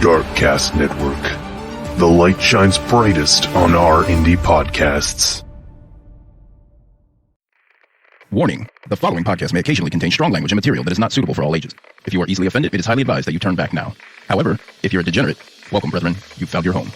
Darkcast Network. The light shines brightest on our indie podcasts. Warning. The following podcast may occasionally contain strong language and material that is not suitable for all ages. If you are easily offended, it is highly advised that you turn back now. However, if you're a degenerate, welcome, brethren. You've found your home.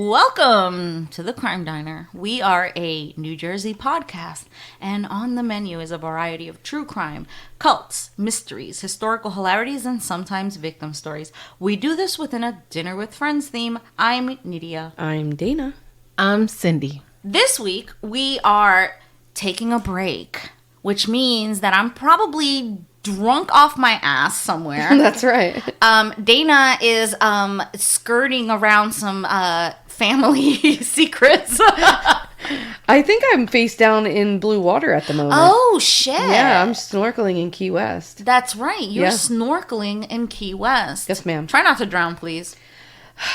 Welcome to the Crime Diner. We are a New Jersey podcast, and on the menu is a variety of true crime, cults, mysteries, historical hilarities, and sometimes victim stories. We do this within a dinner with friends theme. I'm Nydia. I'm Dana. I'm Cindy. This week, we are taking a break, which means that I'm probably drunk off my ass somewhere. That's right. Dana is skirting around some family secrets. I think I'm face down in blue water at the moment. Oh, shit. Yeah, I'm snorkeling in Key West. That's right. You're snorkeling in Key West. Yes, ma'am. Try not to drown, please.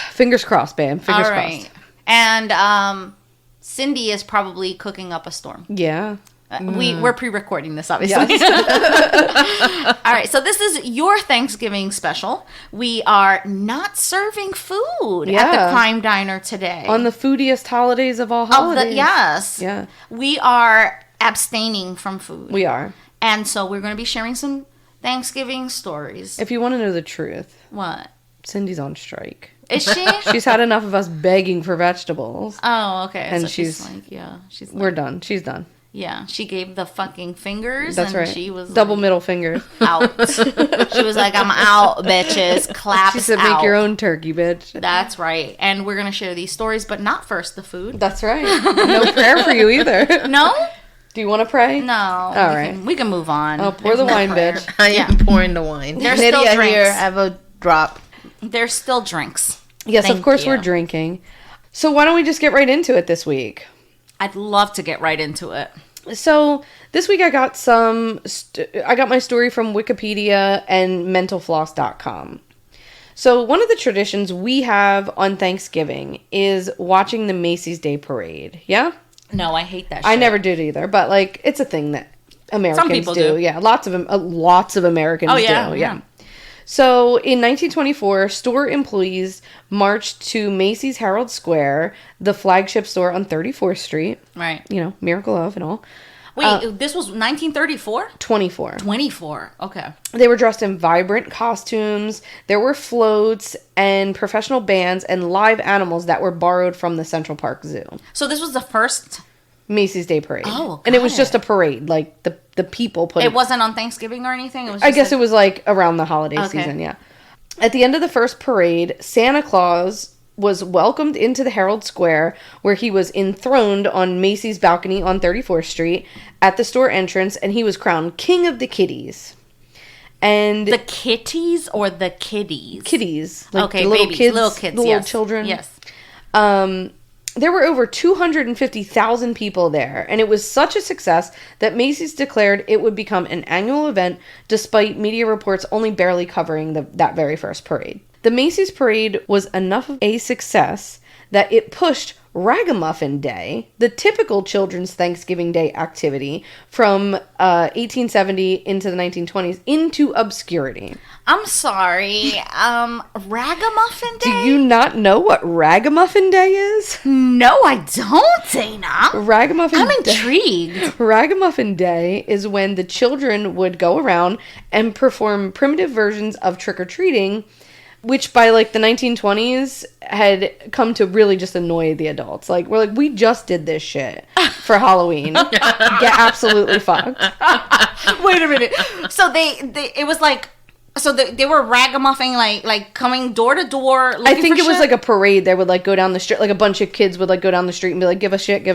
Fingers crossed, babe. Fingers All right. crossed. And Cindy is probably cooking up a storm. Yeah. We're pre-recording this, obviously. Yes. All right, so this is your Thanksgiving special. We are not serving food at the Crime Diner today. On the foodiest holidays of all holidays. Yes. Yeah. We are abstaining from food. We are. And so we're going to be sharing some Thanksgiving stories. If you want to know the truth. What? Cindy's on strike. Is she? She's had enough of us begging for vegetables. Oh, okay. And so she's like, she's we're done. She's done. Yeah, she gave the fucking fingers. That's and right. She was double like, middle fingers. Out. She was like, I'm out, bitches. Claps She said, out. make your own turkey, bitch. That's right. And we're going to share these stories, but not first the food. That's right. No prayer for you either. No? Do you want to pray? No. All right. We can move on. Oh, pour the wine, bitch. I am pouring the wine. There's still Nydia drinks. here, have a drop. There's still drinks. Yes, Thank of course you. we're drinking. So why don't we just get right into it this week? I'd love to get right into it. So this week I got I got my story from Wikipedia and mentalfloss.com. So one of the traditions we have on Thanksgiving is watching the Macy's Day Parade. Yeah? No, I hate that shit. I never did either, but like it's a thing that Americans people do. Yeah, lots of Americans do. Yeah. So in 1924, store employees marched to Macy's Herald Square, the flagship store on 34th Street. Right. You know, Miracle of and all. Wait, this was 1934? 24. 24. Okay. They were dressed in vibrant costumes. There were floats and professional bands and live animals that were borrowed from the Central Park Zoo. So this was the first... Macy's Day Parade. Oh, and it was just a parade. Like, the people put It wasn't on Thanksgiving or anything? It was I guess it was, like, around the holiday Okay. season, yeah. At the end of the first parade, Santa Claus was welcomed into the Herald Square, where he was enthroned on Macy's balcony on 34th Street at the store entrance, and he was crowned King of the Kitties. And The kitties or the kiddies? kitties. Like Okay, the little babies, kids, little kids, the little yes. children. Yes. There were over 250,000 people there, and it was such a success that Macy's declared it would become an annual event, despite media reports only barely covering that very first parade. The Macy's parade was enough of a success that it pushed Ragamuffin Day, the typical children's Thanksgiving Day activity from 1870 into the 1920s, into obscurity. I'm sorry. Ragamuffin Day? Do you not know what Ragamuffin Day is? No, I don't, Dana. Ragamuffin I'm Day. intrigued. Ragamuffin Day is when the children would go around and perform primitive versions of trick-or-treating, which by like the 1920s had come to really just annoy the adults. Like, we're like, we just did this shit for Halloween. Get absolutely fucked. Wait a minute. So it was like, so they were ragamuffing, like coming door to door. I think it was like a parade. They would like go down the street, like a bunch of kids would like go down the street and be like, give a shit.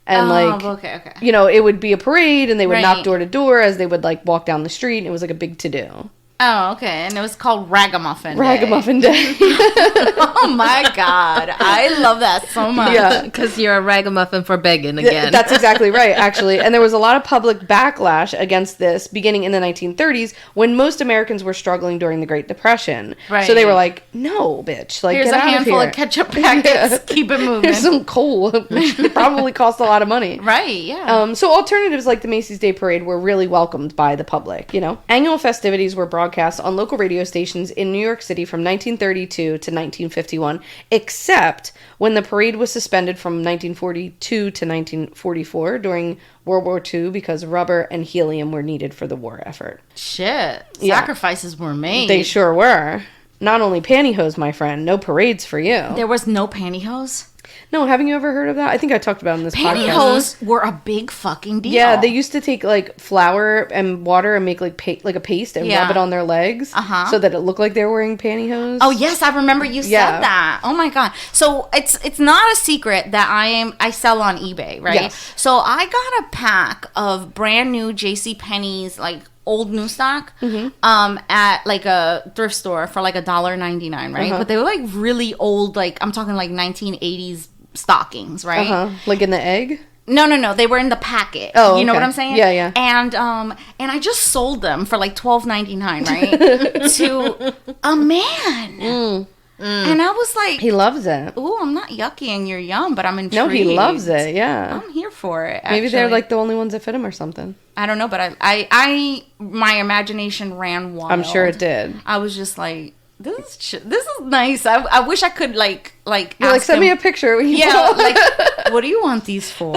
And okay. You know, it would be a parade and they would knock Right. door to door as they would like walk down the street. And it was like a big to-do. Oh, okay. And it was called Ragamuffin Day. Ragamuffin Day. Oh my God. I love that so much. Yeah. Because you're a ragamuffin for begging again. That's exactly right, actually. And there was a lot of public backlash against this beginning in the 1930s when most Americans were struggling during the Great Depression. Right. So they were like, no, bitch. Like, Here's get a out handful of of here. ketchup packets. Keep it moving. Here's some coal, which probably cost a lot of money. Right, yeah. So alternatives like the Macy's Day Parade were really welcomed by the public, you know? Annual festivities were broadcast on local radio stations in New York City from 1932 to 1951, except when the parade was suspended from 1942 to 1944 during World War II because rubber and helium were needed for the war effort. Shit. Yeah. Sacrifices were made. They sure were. Not only pantyhose, my friend, no parades for you. There was no pantyhose? No, haven't you ever heard of that? I think I talked about it in this podcast. Pantyhose were a big fucking deal. Yeah, they used to take like flour and water and make like a paste and Yeah. rub it on their legs so that it looked like they were wearing pantyhose. Oh yes, I remember you Yeah. said that. Oh my God. So it's not a secret that I sell on eBay, right? Yes. So I got a pack of brand new JCPenney's like old new stock at like a thrift store for like $1.99, right? But they were like really old, like I'm talking like 1980s stockings, right? Like in the egg? No. They were in the packet. Oh, You know okay. what I'm saying? Yeah, yeah. And I just sold them for like $12.99, right? To a man. And I was like, He loves it. ooh, I'm not yucky and you're young, but I'm intrigued. No, he loves it. Yeah. I'm here for it. Maybe they're actually. like the only ones that fit him or something. I don't know, but I my imagination ran wild. I'm sure it did. I was just like, this is nice. I wish I could like You're like, ask send me him- a picture. When you Yeah, go. like, what do you want these for?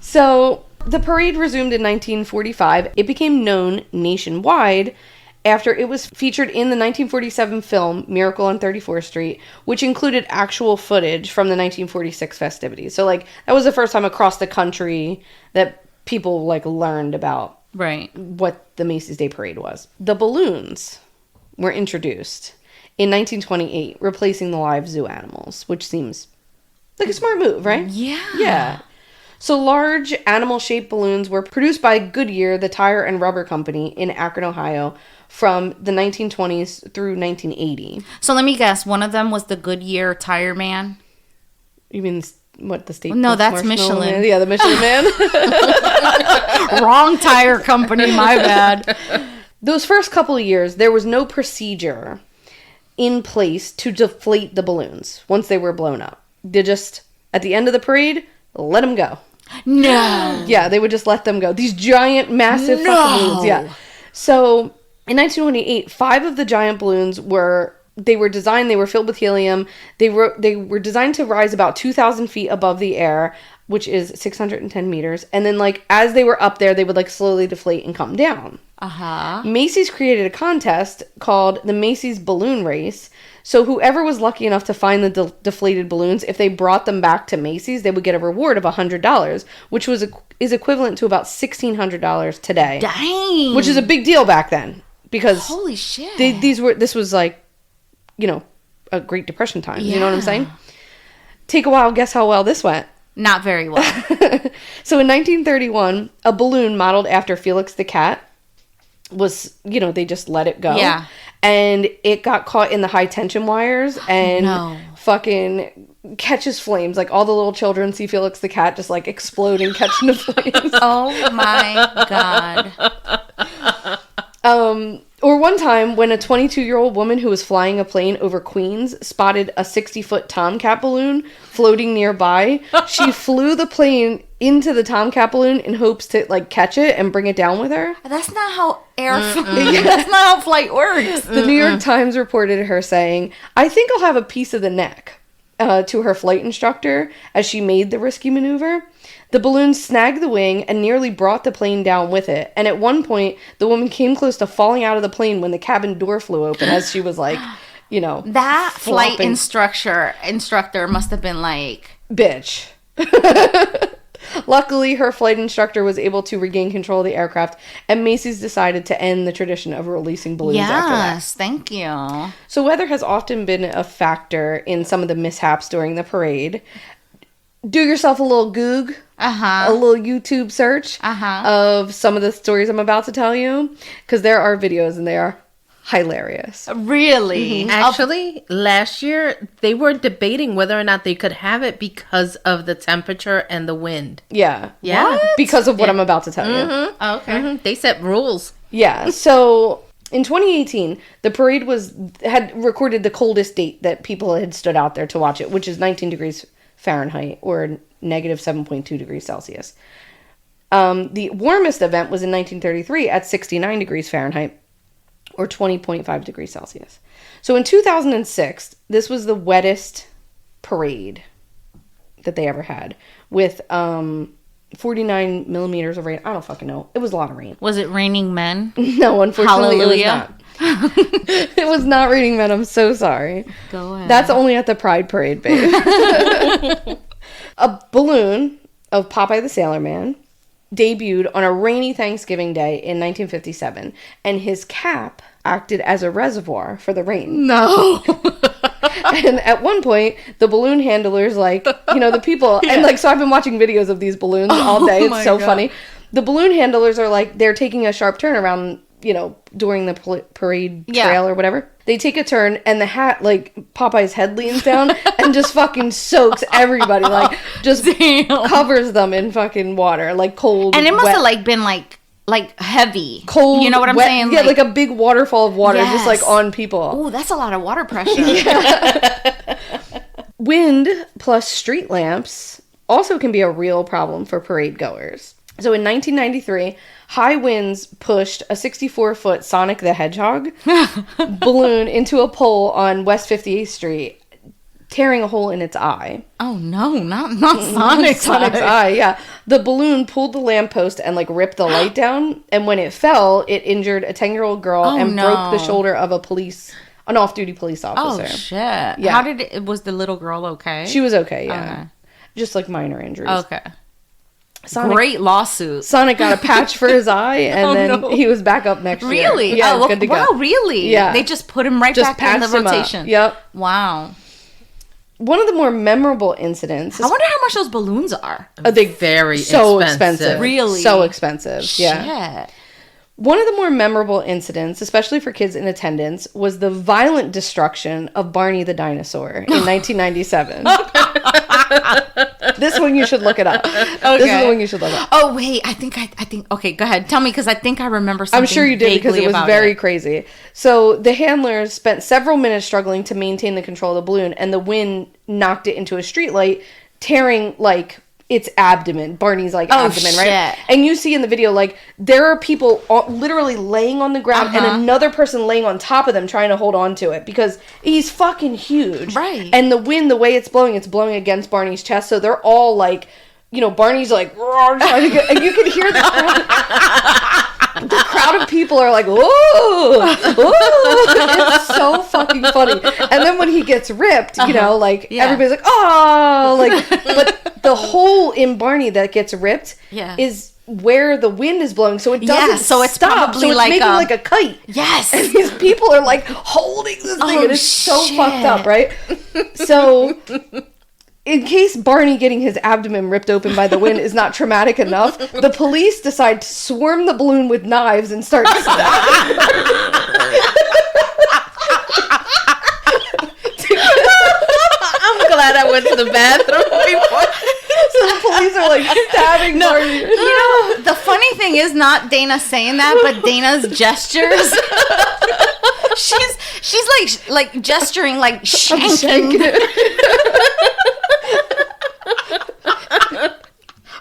So the parade resumed in 1945. It became known nationwide after it was featured in the 1947 film Miracle on 34th Street, which included actual footage from the 1946 festivities. So like that was the first time across the country that people like learned about Right. what the Macy's Day Parade was. The balloons were introduced in 1928, replacing the live zoo animals, which seems like a smart move, right? Yeah. Yeah. So large animal-shaped balloons were produced by Goodyear, the tire and rubber company in Akron, Ohio, from the 1920s through 1980. So let me guess. One of them was the Goodyear Tire Man. You mean what the state? No, that's Marshmallow Michelin. Man? Yeah, the Michelin Man. Wrong tire company. My bad. Those first couple of years, there was no procedure in place to deflate the balloons once they were blown up. They just, at the end of the parade, let them go. No. Yeah, they would just let them go. These giant, massive fucking balloons. Yeah. So in 1928, 5 of the giant balloons were designed. They were filled with helium. They were designed to rise about 2,000 feet above the air, which is 610 meters. And then, like as they were up there, they would like slowly deflate and come down. Macy's created a contest called the Macy's Balloon Race. So whoever was lucky enough to find the deflated balloons, if they brought them back to Macy's, they would get a reward of $100, which is equivalent to about $1,600 today. Dang. Which is a big deal back then because Holy shit. this was like, you know, a Great Depression time. You know what I'm saying? Take a while, guess how well this went. Not very well. So in 1931, a balloon modeled after Felix the cat was, you know, they just let it go. Yeah. And it got caught in the high tension wires and fucking catches flames. Like all the little children see Felix the cat just like exploding, catching the flames. Oh my God. Or one time when a 22-year-old woman who was flying a plane over Queens spotted a 60-foot Tomcat balloon floating nearby. She flew the plane into the Tomcat balloon in hopes to like catch it and bring it down with her. That's not how that's not how flight works. The New York Times reported her saying, "I think I'll have a piece of the neck," to her flight instructor as she made the risky maneuver. The balloon snagged the wing and nearly brought the plane down with it. And at one point, the woman came close to falling out of the plane when the cabin door flew open as she was like, you know, That flight flopping. instructor must have been like, Bitch. Luckily, her flight instructor was able to regain control of the aircraft, and Macy's decided to end the tradition of releasing balloons after that. yes, thank you. So weather has often been a factor in some of the mishaps during the parade. Do yourself a little Goog, a little YouTube search of some of the stories I'm about to tell you, because there are videos and they are hilarious. Really? Actually, last year they were debating whether or not they could have it because of the temperature and the wind. Yeah. Yeah. What? Because of what I'm about to tell you. Oh, okay. Mhm. They set rules. Yeah. So in 2018, the parade had recorded the coldest date that people had stood out there to watch it, which is 19 degrees Fahrenheit or negative 7.2 degrees Celsius. The warmest event was in 1933 at 69 degrees Fahrenheit or 20.5 degrees Celsius. So in 2006, this was the wettest parade that they ever had with 49 millimeters of rain. I don't fucking know. It was a lot of rain. Was it raining men? No, unfortunately, Hallelujah. it was not. It was not raining men. I'm so sorry. Go ahead. That's only at the Pride Parade, babe. A balloon of Popeye the Sailor Man debuted on a rainy Thanksgiving Day in 1957, and his cap acted as a reservoir for the rain. No. And at one point, the balloon handlers, like, you know, the people, and like, so I've been watching videos of these balloons all day. It's so funny. The balloon handlers are like, they're taking a sharp turn around, you know, during the parade trail or whatever. They take a turn, and the hat, like, Popeye's head leans down and just fucking soaks everybody, like, just covers them in fucking water, like cold, And it must wet, have, like, been, like heavy. cold, You know what I'm wet, saying? Yeah, like a big waterfall of water just, like, Yes. on people. Oh, that's a lot of water pressure. Wind plus street lamps also can be a real problem for parade goers. So in 1993, high winds pushed a 64-foot Sonic the Hedgehog balloon into a pole on West 58th Street, tearing a hole in its eye. Oh, no, not Sonic's eye, yeah. The balloon pulled the lamppost and, like, ripped the light down, and when it fell, it injured a 10-year-old girl and broke the shoulder of an off-duty police officer. Oh, shit. Yeah. How was the little girl okay? She was okay, yeah. Okay. Just, like, minor injuries. Okay. Sonic, Great lawsuit. Sonic got a patch for his eye, and he was back up next year. Really? Yeah, oh, good to go. wow, really? Yeah. They just put him Just back in the patched him up. rotation. Yep. Wow. One of the more memorable incidents. I wonder how much those balloons are. They Very so expensive. Really? So expensive. Yeah. Shit. One of the more memorable incidents, especially for kids in attendance, was the violent destruction of Barney the dinosaur in 1997. This one you should look it up. Okay. This is the one you should look up. Oh, wait. I think. Okay, go ahead. Tell me, because I think I remember something. I'm sure you did, because it was vaguely very about crazy. So the handlers spent several minutes struggling to maintain the control of the balloon, and the wind knocked it into a streetlight, tearing, like, its abdomen, Barney's, like, abdomen, right? And you see in the video, like, there are people literally laying on the ground and another person laying on top of them trying to hold on to it, because he's fucking huge. Right. And the wind, the way it's blowing against Barney's chest, so they're all, like, you know, Barney's, like, roar, trying to get, and you can hear the crowd of people are like, whoa, it's so fucking funny. And then when he gets ripped, you know, like, everybody's like, oh, like, but the hole in Barney that gets ripped is where the wind is blowing, so it doesn't so it's stop. probably So it's like making like a kite. Yes. And these people are like holding this thing, and it's so fucked up, right? So in case Barney getting his abdomen ripped open by the wind is not traumatic enough, the police decide to swarm the balloon with knives and start stabbing. I'm glad I went to the bathroom before. So the police are like stabbing Barney. You know, the funny thing is not Dana saying that, but Dana's gestures. she's like gesturing, like shanking.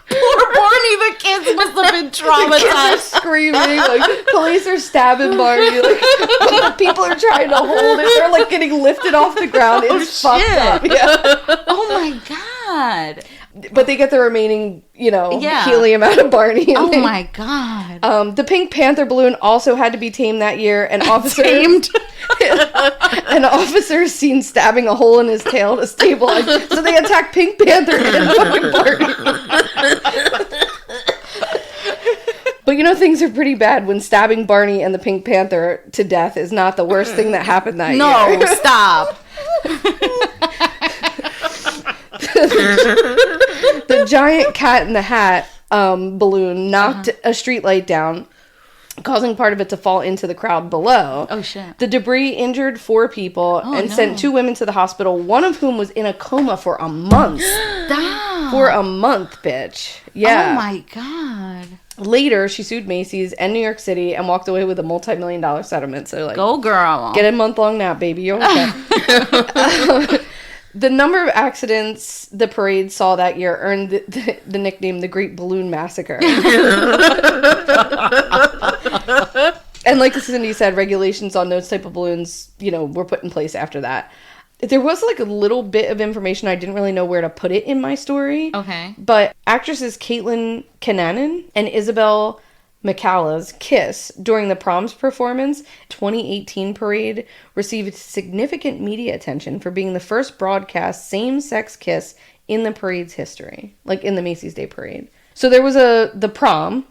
Poor Barney, the kids must have been Kids are traumatized. screaming, like police are stabbing Barney, like the people are trying to hold it. They're like getting lifted off the ground. It's fucked up. Yeah. Oh my god. But they get the remaining, you know, Yeah. helium out of Barney. Oh my god. The Pink Panther balloon also had to be tamed that year, and Tamed. an officer seen stabbing a hole in his tail to stabilize. So they attack Pink Panther and fucking Barney. But you know, things are pretty bad when stabbing Barney and the Pink Panther to death is not the worst thing that happened that year. No, stop. The giant Cat in the Hat balloon knocked a streetlight down, causing part of it to fall into the crowd below. Oh, shit. The debris injured 4 people and sent 2 women to the hospital, one of whom was in a coma for a month. Damn. For a month, bitch. Yeah. Oh, my God. Later, she sued Macy's and New York City and walked away with a multi-million-dollar settlement. So, like, Go, girl. get a month-long nap, baby. You're okay. The number of accidents the parade saw that year earned the nickname the Great Balloon Massacre. And like Cindy said, regulations on those type of balloons, were put in place after that. There was like a little bit of information. I didn't really know where to put it in my story. Okay. But actresses Caitlin Kinanen and Isabel McCall's kiss during the prom's performance 2018 parade received significant media attention for being the first broadcast same-sex kiss in the parade's history, like in the Macy's Day Parade. So there was the prom.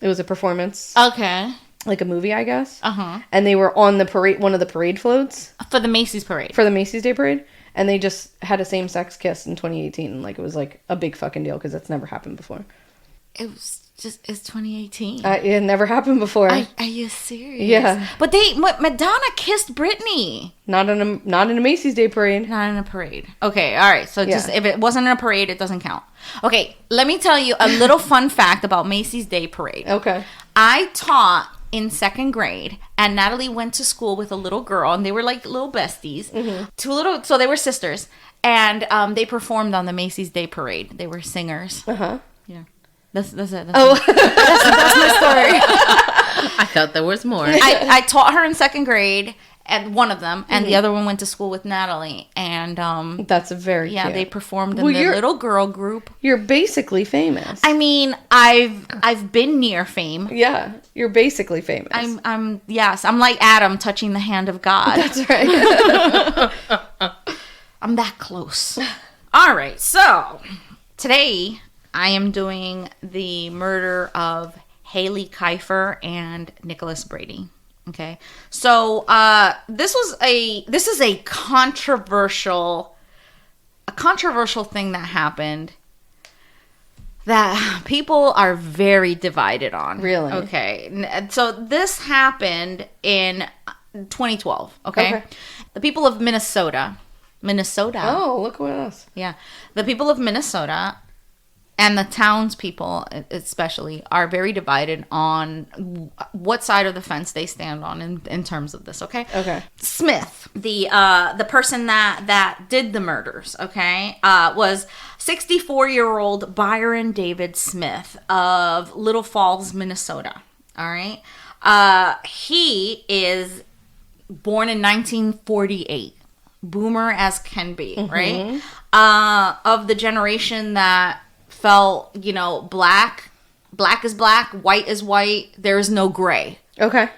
It was a performance. Okay. Like a movie, I guess. Uh-huh. And they were on the parade, one of the parade floats. For the Macy's parade. For the Macy's Day Parade. And they just had a same-sex kiss in 2018. Like, it was like a big fucking deal because that's never happened before. It's 2018. It never happened before. Are you serious? Yeah. But Madonna kissed Britney. Not in a Macy's Day Parade. Not in a parade. Okay, all right. So just if it wasn't in a parade, it doesn't count. Okay, let me tell you a little fun fact about Macy's Day Parade. Okay. I taught in 2nd grade, and Natalie went to school with a little girl, and they were like little besties. Mm-hmm. So they were sisters, and they performed on the Macy's Day Parade. They were singers. Uh-huh. Yeah. That's it. That's my story. I thought there was more. I taught her in 2nd grade, and one of them, and the other one went to school with Natalie, and that's very cute. they performed in the little girl group. You're basically famous. I mean, I've been near fame. Yeah, you're basically famous. I'm like Adam touching the hand of God. That's right. I'm that close. All right, so today I am doing the murder of Haile Kifer and Nicholas Brady. Okay, so this is a controversial thing that happened that people are very divided on. Really? Okay, so this happened in 2012. Okay, the people of Minnesota. Oh, look at us. Yeah, the people of Minnesota and the townspeople especially are very divided on what side of the fence they stand on in terms of this. Okay. Smith, the person that did the murders, was 64-year-old Byron David Smith of Little Falls, Minnesota. All right. He is born in 1948. Boomer as can be, right? Of the generation that felt, black is black, white is white, there is no gray. Okay.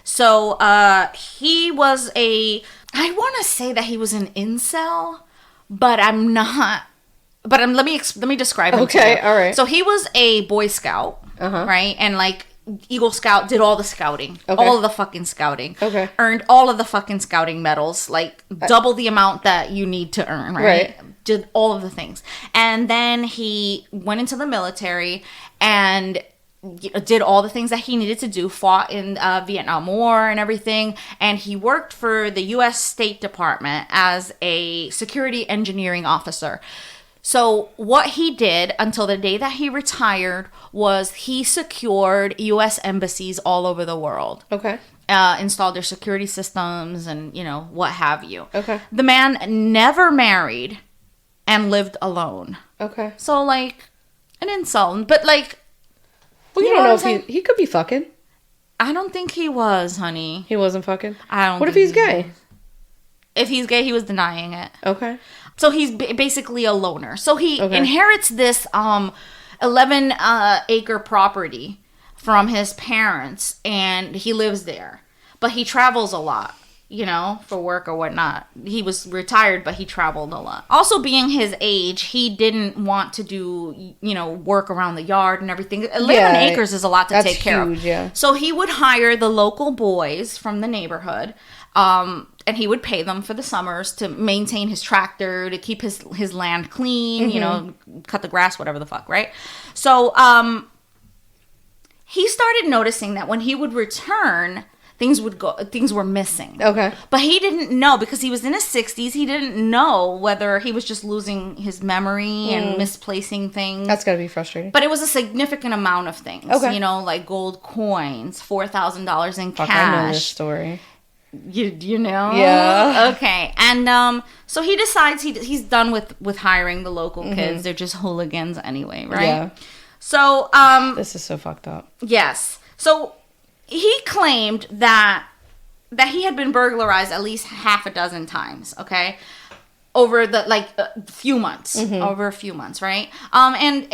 So he was I want to say that he was an incel, but I'm not. But let me describe him. Okay, to you. all right. So he was a Boy Scout, right? And like Eagle Scout, did all the scouting, all of the fucking scouting. Okay. Earned all of the fucking scouting medals, like double the amount that you need to earn, right? Did all of the things. And then he went into the military and did all the things that he needed to do, fought in Vietnam War and everything. And he worked for the U.S. State Department as a security engineering officer. So what he did until the day that he retired was he secured U.S. embassies all over the world. Okay. Installed their security systems and, what have you. Okay. The man never married and lived alone. Okay. So, like, an insult. But, like... Well, you don't know if he could be fucking. I don't think he was, honey. He wasn't fucking? I don't What if think he's gay? was. If he's gay, he was denying it. Okay. So he's basically a loner. So he inherits this 11-acre property from his parents, and he lives there. But he travels a lot, for work or whatnot. He was retired, but he traveled a lot. Also, being his age, he didn't want to do, work around the yard and everything. 11 acres is a lot to take care of. Yeah. So he would hire the local boys from the neighborhood, and he would pay them for the summers to maintain his tractor, to keep his land clean, cut the grass, whatever the fuck, right? So, he started noticing that when he would return, things were missing. Okay. But he didn't know, because he was in his 60s, he didn't know whether he was just losing his memory and misplacing things. That's gotta be frustrating. But it was a significant amount of things. Okay. Like gold coins, $4,000 in Fuck, cash. I know this story. You know? Yeah. Okay. And so he decides he's done with hiring the local kids. They're just hooligans anyway, right? Yeah. So This is so fucked up. yes. So he claimed that he had been burglarized at least half a dozen times, okay? Over the few months, over a few months, right? And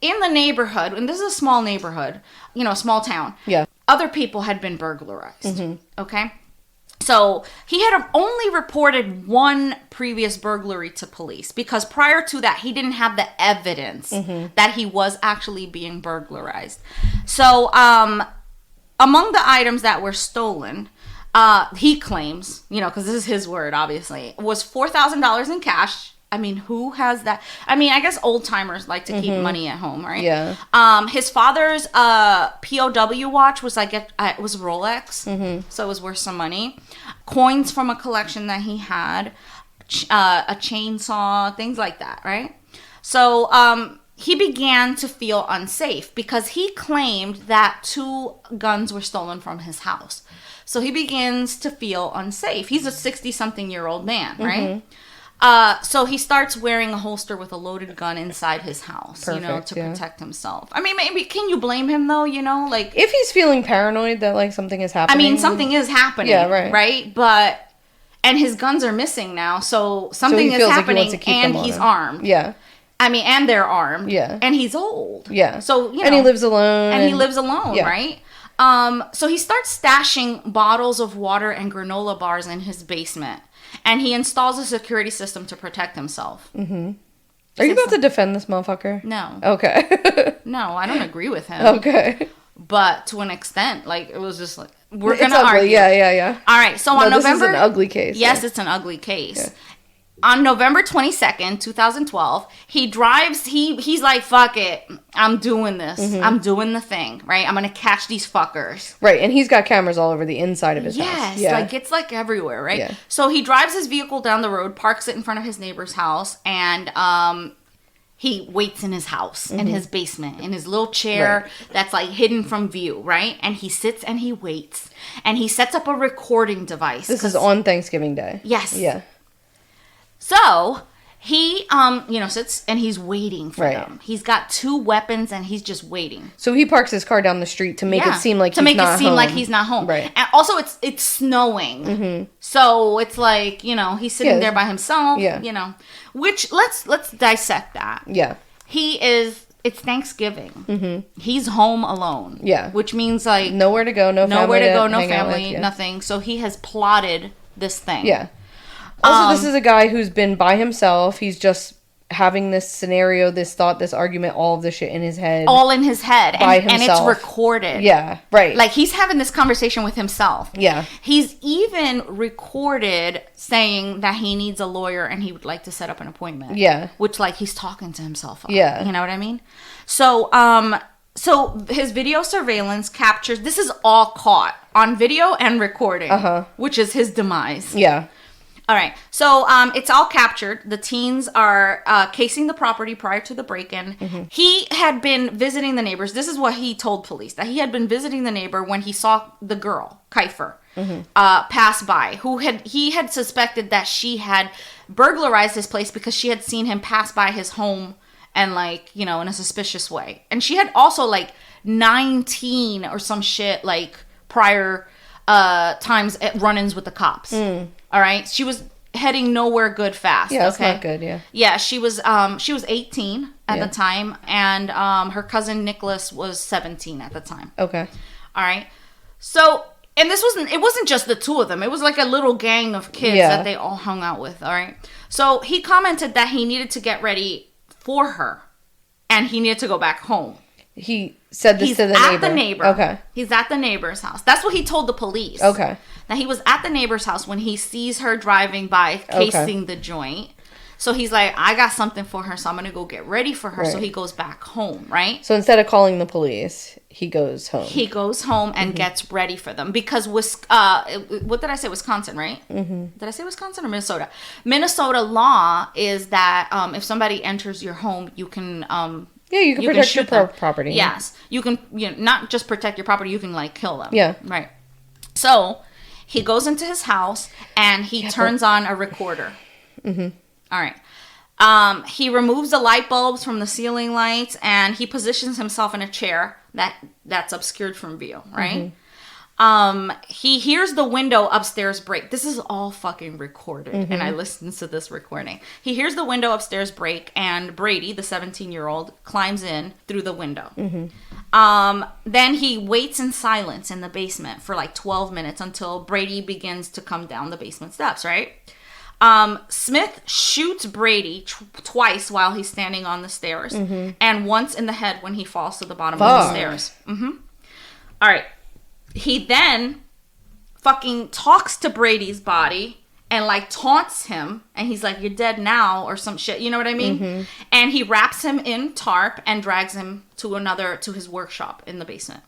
in the neighborhood, and this is a small neighborhood, a small town. Yeah. Other people had been burglarized, okay? So he had only reported one previous burglary to police, because prior to that, he didn't have the evidence that he was actually being burglarized. So among the items that were stolen, he claims, because this is his word, obviously, was $4,000 in cash. I mean, who has that? I mean, I guess old timers like to keep money at home, right? Yeah. His father's POW watch was it was Rolex, so it was worth some money. Coins from a collection that he had, a chainsaw, things like that, right? So he began to feel unsafe, because he claimed that 2 guns were stolen from his house. So he begins to feel unsafe. He's a 60-something-year-old man, right? So he starts wearing a holster with a loaded gun inside his house, Perfect, to yeah. protect himself. I mean, maybe, can you blame him though? If he's feeling paranoid that something is happening. I mean, something is happening. Yeah, right. Right? And his guns are missing now, so something he is feels like he happening, wants to keep and them on he's him. armed. Yeah. I mean, and they're armed. Yeah. And he's old. Yeah. So, and he lives alone. And he lives alone, yeah. right? So he starts stashing bottles of water and granola bars in his basement. And he installs a security system to protect himself. Mm-hmm. Are you about to defend this motherfucker? No. Okay. No, I don't agree with him. Okay. But to an extent, it was just we're It's going to ugly. argue. Yeah. All right, so on November... this is an ugly case. Yes, yeah. it's an ugly case. Yeah. On November 22nd, 2012, he drives, he's like, fuck it, I'm doing this. I'm doing the thing, right? I'm going to catch these fuckers. Right, and he's got cameras all over the inside of his house. Yes, Yeah. it's everywhere, right? Yeah. So he drives his vehicle down the road, parks it in front of his neighbor's house, and he waits in his house, in his basement, in his little chair that's hidden from view, right? And he sits and he waits, and he sets up a recording device. This is on Thanksgiving Day. Yes. Yeah. So he, sits and he's waiting for Right. them. He's got 2 weapons and he's just waiting. So he parks his car down the street to make it seem like he's not home. Right. And also it's snowing. So it's he's sitting there by himself. Yeah. Which let's dissect that. Yeah. It's Thanksgiving. He's home alone. Yeah. Which means nowhere to go, no nowhere to go, no hang out with, family, yeah. nothing. So he has plotted this thing. Yeah. Also, this is a guy who's been by himself. He's just having this scenario, this thought, this argument, all of this shit in his head. All in his head. By and it's himself. recorded. Yeah, right. He's having this conversation with himself. Yeah. He's even recorded saying that he needs a lawyer and he would like to set up an appointment. Yeah. Which he's talking to himself. Yeah. You know what I mean? So, so his video surveillance captures, this is all caught on video and recording. Which is his demise. Yeah. All right. So it's all captured. The teens are casing the property prior to the break-in. He had been visiting the neighbors. This is what he told police, that he had been visiting the neighbor when he saw the girl, Kifer, pass by, he had suspected that she had burglarized his place because she had seen him pass by his home and in a suspicious way. And she had also 19 or some shit prior times at run-ins with the cops. All right, she was heading nowhere good fast. Yeah, that's not good. Yeah. Yeah, she was 18 at the time, and her cousin Nicholas was 17 at the time. Okay. All right, so and it wasn't just the 2 of them. It was a little gang of kids that they all hung out with. All right, so he commented that he needed to get ready for her, and he needed to go back home. He said this to the neighbor. He's at the neighbor. Okay. He's at the neighbor's house. That's what he told the police. Okay. Now, he was at the neighbor's house when he sees her driving by, casing the joint. So he's like, I got something for her, so I'm gonna go get ready for her. So Right. he goes back home, right? So instead of calling the police, he goes home. He goes home and gets ready for them because what did I say? Wisconsin, right? Did I say Wisconsin or Minnesota? Minnesota law is that if somebody enters your home, you can yeah, you can protect your shoot them. property. Yes, you can. Not just protect your property, you can like kill them. Yeah. Right. So he goes into his house and he turns on a recorder. All right. He removes the light bulbs from the ceiling lights and he positions himself in a chair that's obscured from view, right? He hears the window upstairs break. This is all fucking recorded, and I listened to this recording. He hears the window upstairs break, and Brady, the 17-year-old, climbs in through the window. Then he waits in silence in the basement for like 12 minutes until Brady begins to come down the basement steps, right? Smith shoots Brady twice while he's standing on the stairs, and once in the head when he falls to the bottom of the stairs. All right. He then fucking talks to Brady's body and like taunts him, and he's like, "You're dead now," or some shit. You know what I mean? And he wraps him in tarp and drags him to his workshop in the basement.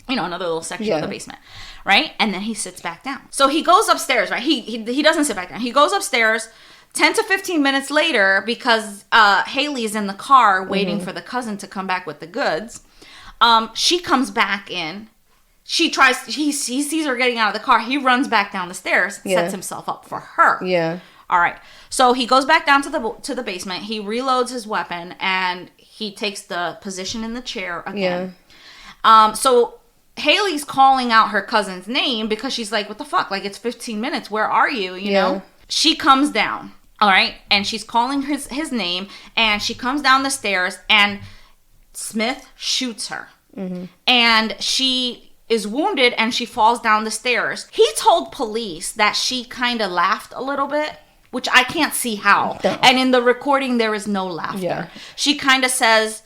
Another little section of the basement, right? And then he sits back down. So he goes upstairs, right? He doesn't sit back down. He goes upstairs 10 to 15 minutes later because Haley's in the car waiting for the cousin to come back with the goods. She comes back in. He sees her getting out of the car. He runs back down the stairs, sets himself up for her. Yeah. All right. So he goes back down to the basement. He reloads his weapon and he takes the position in the chair again. Yeah. So Haley's calling out her cousin's name because she's like, what the fuck? Like, it's 15 minutes. Where are you? You know? She comes down. All right. And she's calling his name. And she comes down the stairs. And Smith shoots her. And she is wounded. And she falls down the stairs. He told police that she kind of laughed a little bit, which I can't see how. And in the recording, there is no laughter. Yeah. She kind of says,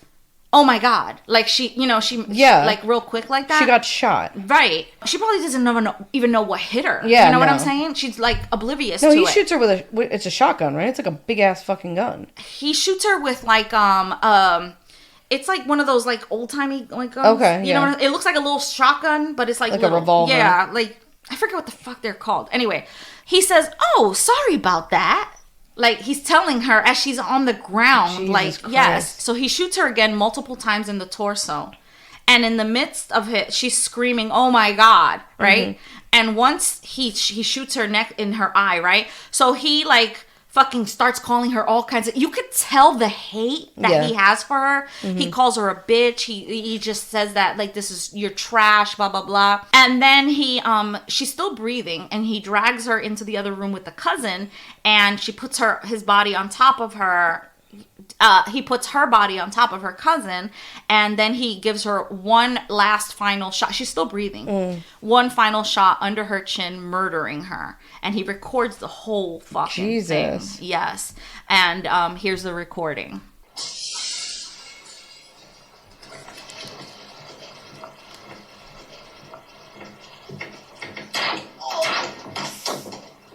"Oh my God." Like she like real quick like that. She got shot. Right. She probably doesn't even know what hit her. Yeah, You know what no. I'm saying? She's like oblivious No, to he it. shoots her with it's a shotgun, right? It's like a big ass fucking gun. He shoots her with like, it's like one of those like old timey like guns. Okay, You know, it looks like a little shotgun, but it's like a revolver. Yeah, like I forget what the fuck they're called. Anyway, he says, "Oh, sorry about that." Like, he's telling her as she's on the ground, Jesus like, Christ. yes. So he shoots her again multiple times in the torso. And in the midst of it, she's screaming, "Oh my God," right? And once he shoots her neck in her eye, right? So he, like, fucking starts calling her all kinds of... You could tell the hate that he has for her. He calls her a bitch. He just says that, like, this is... You're trash, blah, blah, blah. And then she's still breathing, and he drags her into the other room with the cousin, and she puts his body on top of her... he puts her body on top of her cousin, and then he gives her one last final shot. She's still breathing. One final shot under her chin, murdering her. And he records the whole fucking Jesus. thing. Yes. And here's the recording.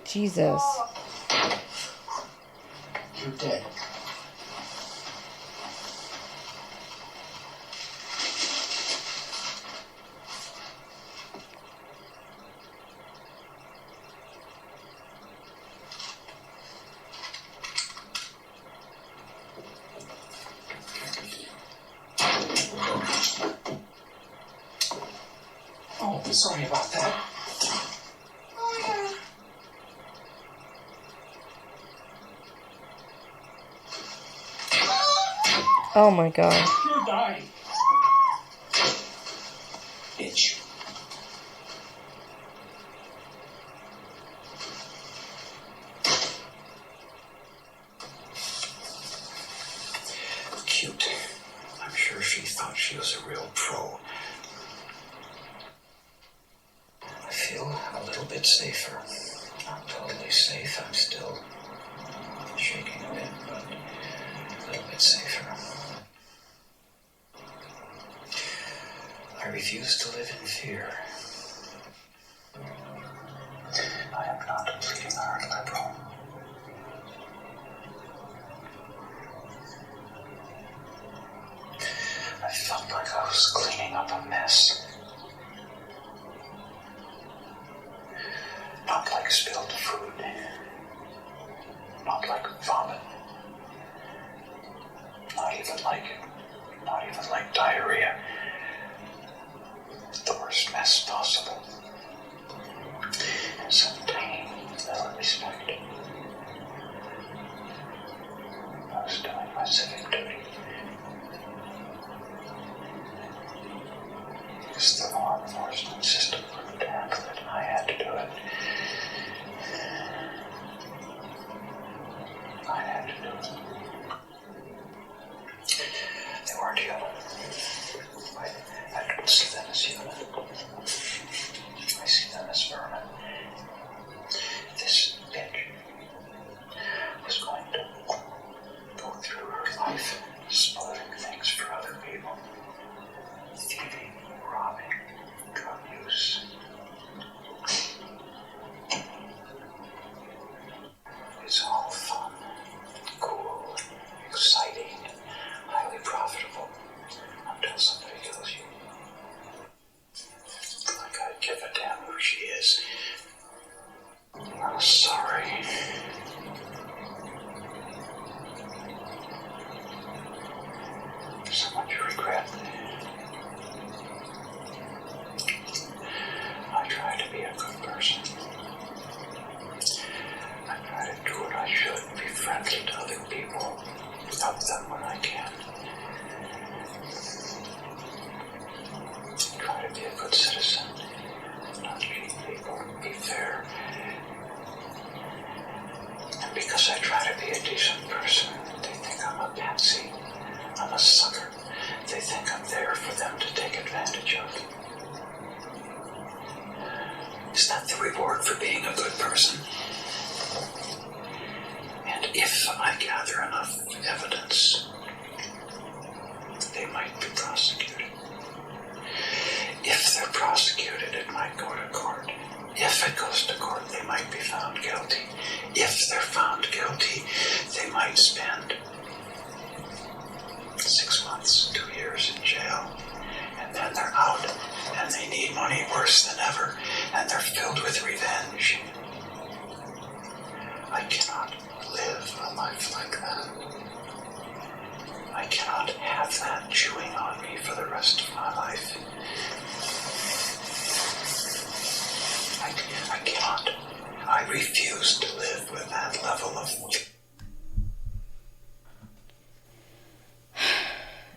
Jesus. You're dead. Oh, sorry about that. Oh my God. You're dying. Bitch. Cute. I'm sure she thought she was a real pro. I feel a little bit safer. Not totally safe. I'm still shaking a bit, but a little bit safer. I refuse to live in fear. I am not a bleeding heart liberal. like spilled food. Not like vomit. Not even like diarrhea. The worst mess possible. And some tiny little respect. I was doing my civic duty. Because the law enforcement system couldn't handle it, and I had to do it. I had to do it. They weren't human. I don't see them as human. I see them as vermin. This bitch was going to go through her life spoiling things for other people. Thieving, robbing, drug use. It's all fun, cool, exciting, highly profitable, until somebody kills you. Like I'd give a damn who she is. I'm sorry. So much regret. I try to be a good person. I try to do what I should, be friendly to other people, help them when I can. Try to be a good citizen, not cheat people, be fair. And because I try to be a decent person, they think I'm a patsy, I'm a sucker. They think I'm there for them to take advantage of. Is that the reward for being a good person? And if I gather enough evidence, they might be prosecuted. If they're prosecuted, it might go to court. If it goes to court, they might be found guilty. If they're found guilty, they might spend 6 months, 2 years in jail. And then they're out, and they need money worse than ever, and they're filled with revenge. I cannot live a life like that. I cannot have that chewing on me for the rest of my life. I cannot. I refuse to live with that level of...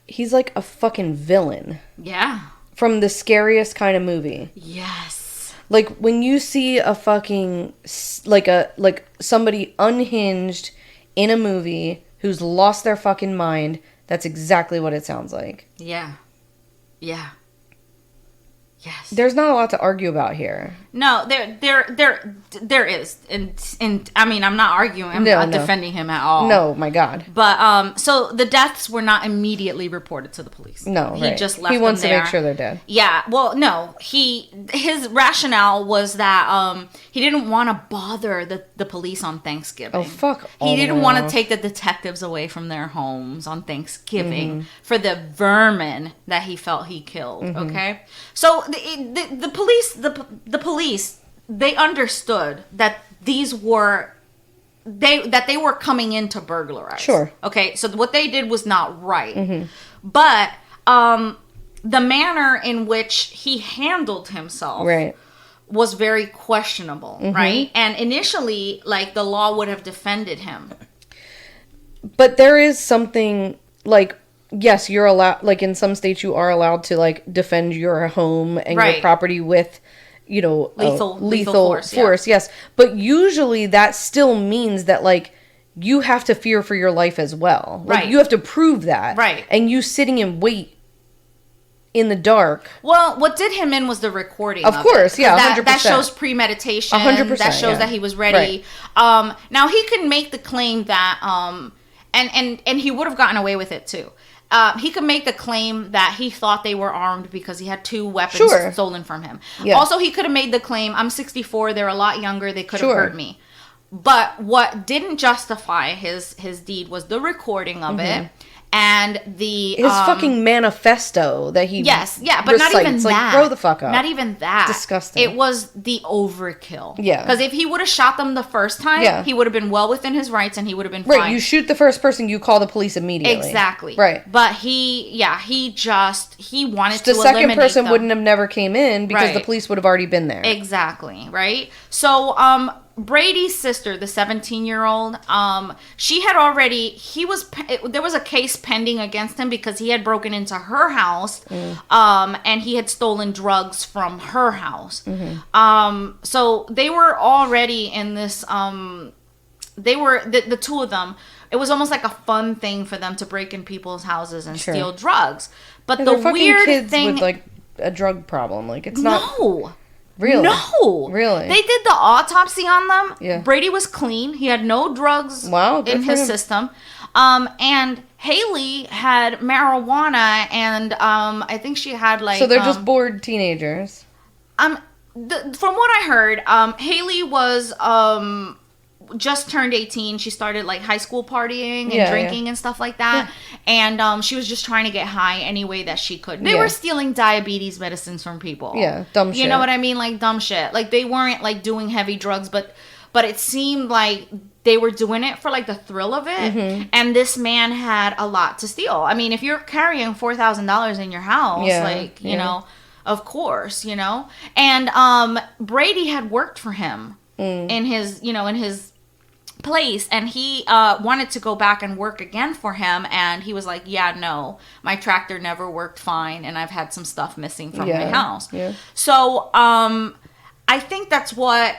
He's like a fucking villain. Yeah. From the scariest kind of movie. Yes. Like when you see a fucking like somebody unhinged in a movie who's lost their fucking mind, that's exactly what it sounds like. Yeah. Yeah. Yes. There's not a lot to argue about here. No, there is, and I mean, I'm not arguing. I'm not defending him at all. No, my God. But so the deaths were not immediately reported to the police. No, he just left. He wants them to there. make sure they're dead. Yeah. Well, no. His rationale was that he didn't want to bother the police on Thanksgiving. Oh fuck! He didn't want to take the detectives away from their homes on Thanksgiving for the vermin that he felt he killed. Okay, so the police they understood that these were they were coming in to burglarize. Sure. Okay, so what they did was not right, but the manner in which he handled himself, right, was very questionable, right? And initially, like, the law would have defended him. But there is something, like, yes, you're allowed, like, in some states you are allowed to, like, defend your home and your property with, you know, lethal force, yes. But usually that still means that, like, you have to fear for your life as well. Like, you have to prove that. Right. And you sitting in wait in the dark. Well, what did him in was the recording. Of course, yeah, 100%. That shows premeditation. 100%. That shows that he was ready. Right. Now he can make the claim that, and he would have gotten away with it too. He could make the claim that he thought they were armed because he had 2 weapons stolen from him. Yeah. Also, he could have made the claim, I'm 64, they're a lot younger, they could have hurt me. But what didn't justify his deed was the recording of it. And the his fucking manifesto that he yes, yeah, but not even recites, that. Like, grow the fuck up. Not even that. Disgusting. It was the overkill. Yeah. Because if he would have shot them the first time, he would have been well within his rights and he would have been fine. Right, you shoot the first person, you call the police immediately. Exactly. Right. But he wanted to eliminate the second person them. wouldn't have never came in because the Right. police would have already been there. Exactly, right? So, Brady's sister, the 17-year-old, she had already, there was a case pending against him because he had broken into her house, and he had stolen drugs from her house. So they were already in this, the two of them, it was almost like a fun thing for them to break in people's houses and steal drugs. But And the they're fucking weird kids thing, with like a drug problem. Like, it's not no. really. No. Really? They did the autopsy on them. Yeah. Brady was clean. He had no drugs Wow, good in for his him. system. And Haile had marijuana and I think she had like So they're just bored teenagers. from what I heard, Haile was just turned 18. She started like high school partying and drinking and stuff like that. And she was just trying to get high any way that she could. They were stealing diabetes medicines from people. Yeah, dumb shit. You know what I mean? Like dumb shit. Like they weren't like doing heavy drugs, but it seemed like they were doing it for like the thrill of it. And this man had a lot to steal. I mean, if you're carrying $4,000 in your house, you know, of course, you know. And Brady had worked for him in his place, and he wanted to go back and work again for him, and he was like, yeah, no, my tractor never worked fine, and I've had some stuff missing from my house. So I think that's what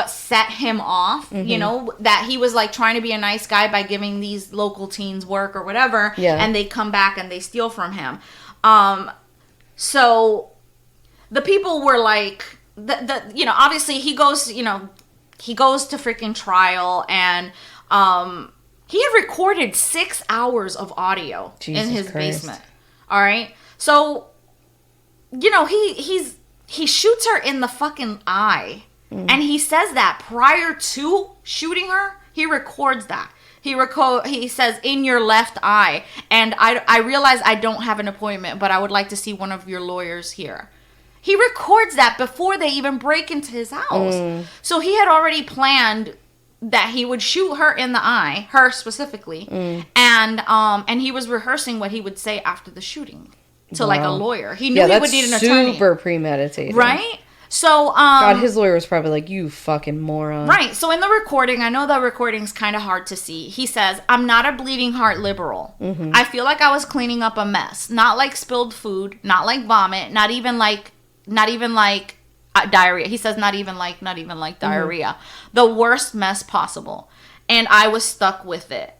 set him off, you know, that he was like trying to be a nice guy by giving these local teens work or whatever, and they come back and they steal from him. So the people were like, you know, obviously he goes to freaking trial, and he had recorded 6 hours of audio in his basement. All right. So, you know, he shoots her in the fucking eye. And he says that prior to shooting her, he records that. He says, in your left eye. And I realize I don't have an appointment, but I would like to see one of your lawyers here. He records that before they even break into his house. So he had already planned that he would shoot her in the eye, her specifically, and he was rehearsing what he would say after the shooting to like a lawyer. He knew he would need an attorney. Super premeditated, right? So God, his lawyer was probably like, you fucking moron. Right. So in the recording, I know the recording's kind of hard to see. He says, I'm not a bleeding heart liberal. I feel like I was cleaning up a mess. Not like spilled food, not like vomit, not even like diarrhea. He says not even like diarrhea. The worst mess possible. And I was stuck with it.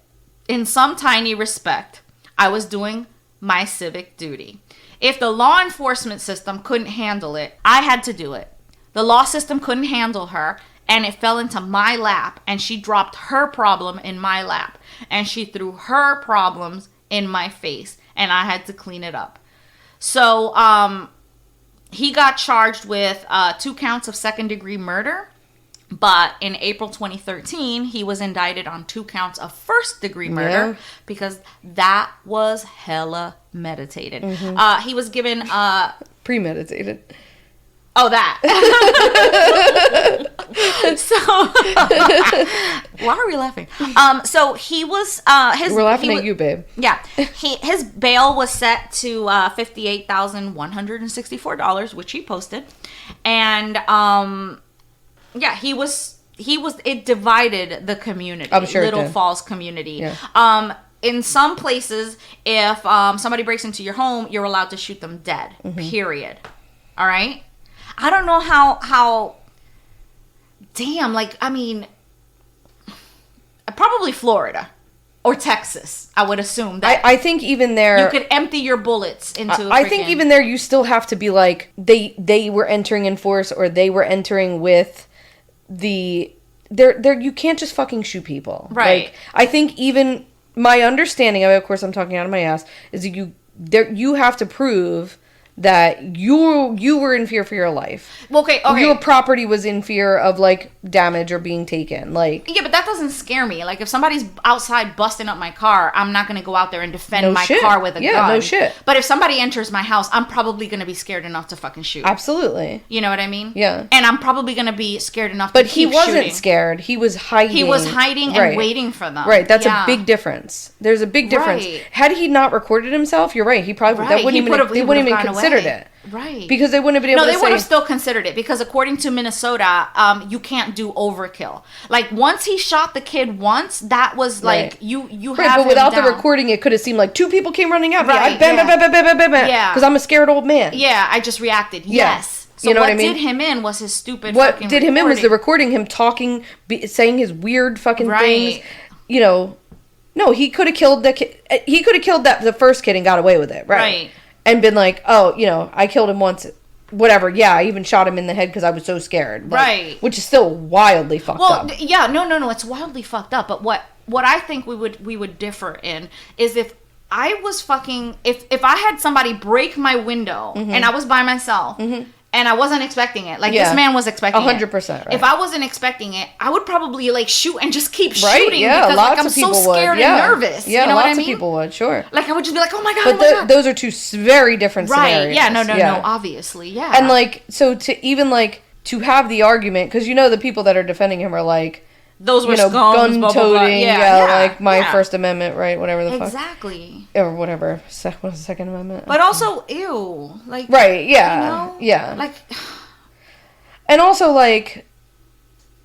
In some tiny respect, I was doing my civic duty. If the law enforcement system couldn't handle it, I had to do it. The law system couldn't handle her, and it fell into my lap, and she dropped her problem in my lap, and she threw her problems in my face, and I had to clean it up. So, he got charged with 2 counts of second-degree murder, but in April 2013, he was indicted on 2 counts of first-degree murder because that was hella meditated. He was given... Premeditated. Oh, that. So, why are we laughing? So he was... We're laughing at you, babe. Yeah. His bail was set to $58,164, which he posted. And... yeah, it divided the community. I'm sure Little it did. Falls community. Yeah. In some places, if somebody breaks into your home, you're allowed to shoot them dead. Period. All right? I don't know how damn, like, I mean, probably Florida or Texas, I would assume. That I think even there... you could empty your bullets into I think even there you still have to be like, they were entering in force, or they were entering with the... you can't just fucking shoot people. Right. Like, I think even... My understanding of it, of course I'm talking out of my ass, is that you have to prove that you were in fear for your life. Okay. Your property was in fear of like damage or being taken. Like, yeah, but that doesn't scare me. Like, if somebody's outside busting up my car, I'm not gonna go out there and defend No my shit. car with a Yeah, gun. no shit. But if somebody enters my house, I'm probably gonna be scared enough to fucking shoot. absolutely. You know what I mean? Yeah. And I'm probably gonna be scared enough But to he keep wasn't shooting. scared. He was hiding. He was hiding and waiting for them. Right. That's Yeah. a big difference. There's a big difference. Right. Had he not recorded himself, you're right. He probably Right. that wouldn't He even would've- they he wouldn't would've even gone considered away. it. Right. Because they wouldn't have been able No, to they say would have still considered it, because according to Minnesota, you can't do overkill. Like, once he shot the kid once, that was like, Right. you right, have but him without the down. recording, it could have seemed like two people came running at me. Right, I bam, yeah. bam, bam, bam, bam, bam, bam, Yeah. because I'm a scared old man. Yeah, I just reacted. Yeah. Yes. So You know what what I mean? did him in was his stupid What fucking did him in was the recording. recording, him talking, saying his weird fucking Right. things. You know, no, he could have killed the kid. He could have killed the first kid and got away with it, right? Right. And been like, oh, you know, I killed him once. Whatever, yeah, I even shot him in the head because I was so scared. Like, Right. Which is still wildly fucked Well, up. yeah, no, it's wildly fucked up. But what I think we would differ in is if I was fucking if I had somebody break my window and I was by myself and I wasn't expecting it, like Yeah. this man was expecting 100%, right. If I wasn't expecting it, I would probably like shoot and just keep Right? shooting Yeah, because lots like I'm of people so scared would. Yeah. and nervous. Yeah, you know lots what I mean? of people would, sure. Like I would just be like, oh my god, But oh my god. those are two very different Right? scenarios. Yeah, no, obviously, yeah. And like, so to even like to have the argument, because you know the people that are defending him are like, those were you know, guns, gun blah, blah, blah. toting, Yeah, like my yeah. First Amendment, right? Whatever the fuck, Exactly. or whatever. What was the Second Amendment? But also, ew, like right? Yeah, you know? yeah. Like, And also, like,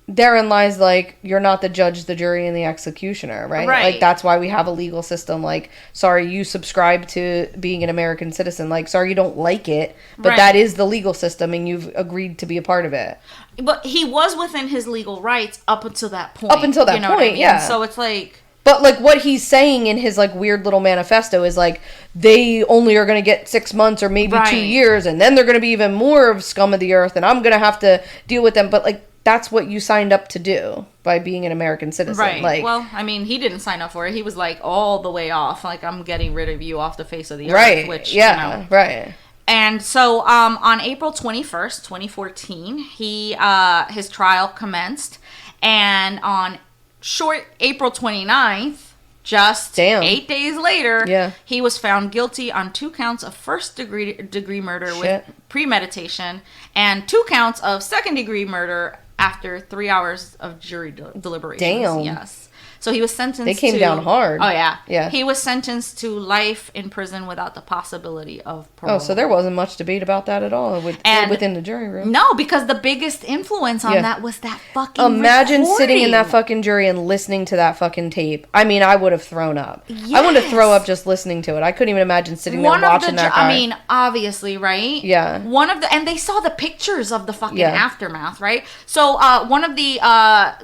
therein lies, like, you're not the judge, the jury, and the executioner, right? Right. Like, that's why we have a legal system. Like, sorry, you subscribe to being an American citizen. Like, sorry, you don't like it, but Right. that is the legal system, and you've agreed to be a part of it. but he was within his legal rights up until that point. Up until that you know what I point, mean? yeah. So it's like, But, like, what he's saying in his, like, weird little manifesto is, like, they only are going to get 6 months or maybe Right. 2 years, and then they're going to be even more of scum of the earth, and I'm going to have to deal with them. But, like, that's what you signed up to do by being an American citizen. right. Like, Well, I mean, he didn't sign up for it. He was like all the way off. Like, I'm getting rid of you off the face of the right. earth. Which, yeah, you know. right. And so, on April 21st, 2014, his trial commenced. And on short April 29th, just Damn. 8 days later, Yeah. he was found guilty on 2 counts of first-degree murder Shit. with premeditation and 2 counts of second-degree murder after 3 hours of jury deliberations. Damn. Yes. So he was sentenced They came to, down hard. Oh, yeah. Yeah. He was sentenced to life in prison without the possibility of parole. Oh, so there wasn't much debate about that at all And- within the jury room. No, because the biggest influence on Yeah. that was that fucking Imagine sitting in that recording. fucking jury and listening to that fucking tape. I mean, I would have thrown up. I wanted to throw Yes. up just listening to it. I couldn't even imagine sitting there One of watching the, that guy. I mean, obviously, right? Yeah. One of the, and they saw the pictures of the fucking Yeah. aftermath, right? So, one of the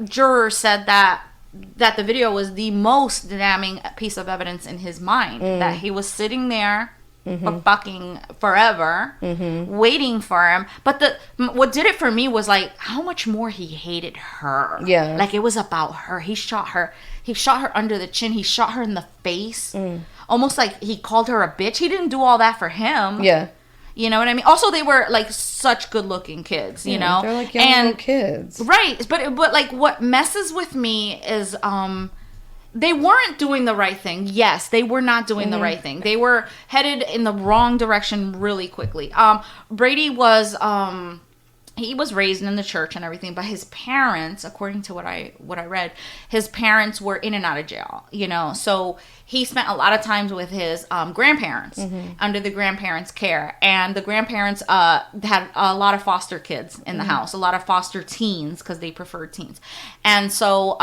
jurors said that the video was the most damning piece of evidence in his mind. That he was sitting there for fucking forever, waiting for him. But what did it for me was like how much more he hated her. Yeah. Like it was about her. He shot her. He shot her under the chin. He shot her in the face. Almost like he called her a bitch. He didn't do all that for him. Yeah. You know what I mean? Also, they were like such good-looking kids, you know. They're like young little kids. Right, but like what messes with me is they weren't doing the right thing. Yes, they were not doing the right thing. They were headed in the wrong direction really quickly. Brady was he was raised in the church and everything, but his parents, according to what I read, his parents were in and out of jail, you know. So he spent a lot of times with his grandparents, under the grandparents' care, and the grandparents had a lot of foster kids in the house, a lot of foster teens because they preferred teens, and so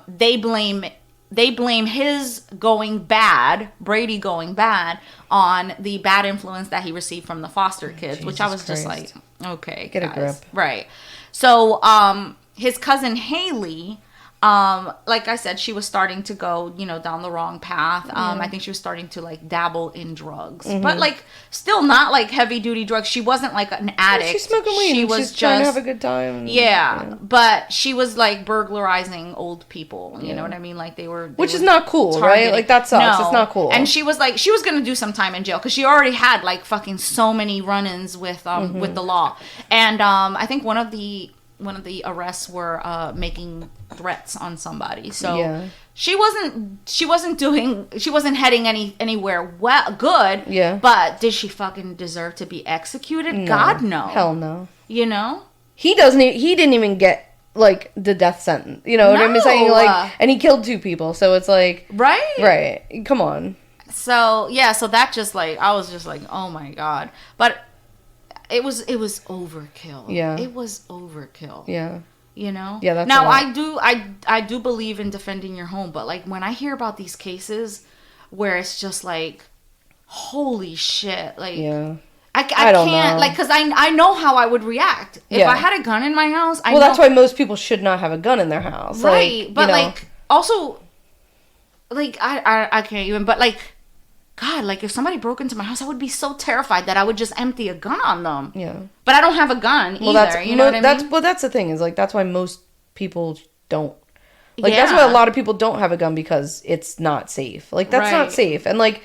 they blame his going bad, Brady going bad, on the bad influence that he received from the foster kids, which I was just Christ. like, okay, Get a guys. grip. Right. So, his cousin Haile Like I said, she was starting to go, down the wrong path. I think she was starting to like dabble in drugs, but like still not like heavy duty drugs. She wasn't like an addict. She's smoking weed. She And was she's just trying to have a good time. but she was like burglarizing old people. You know what I mean? Like they were, which is not cool, right? Like that sucks. It's not cool. And she was gonna do some time in jail because she already had like fucking so many run-ins with the law. And I think one of the arrests were making threats on somebody. So she wasn't heading anywhere good. Yeah. But did she fucking deserve to be executed? No. God no. Hell no. You know? He didn't even get like the death sentence. You know what I'm saying? Like, and he killed 2 people. So it's like right. Come on. So so that just like I was just like, oh my God. But it was overkill. Yeah. It was overkill. Yeah. You know? Yeah, that's now I do believe in defending your home, but like when I hear about these cases where it's just like, holy shit, like I can't know. Like, because I know how I would react if I had a gun in my house. That's why most people should not have a gun in their house, right? Like, but like also, like I can't even. But like, God, like if somebody broke into my house, I would be so terrified that I would just empty a gun on them. Yeah. But I don't have a gun either. You know what I mean? Well, that's the thing is like that's why most people don't. Like that's why a lot of people don't have a gun because it's not safe. Like that's not safe. And like,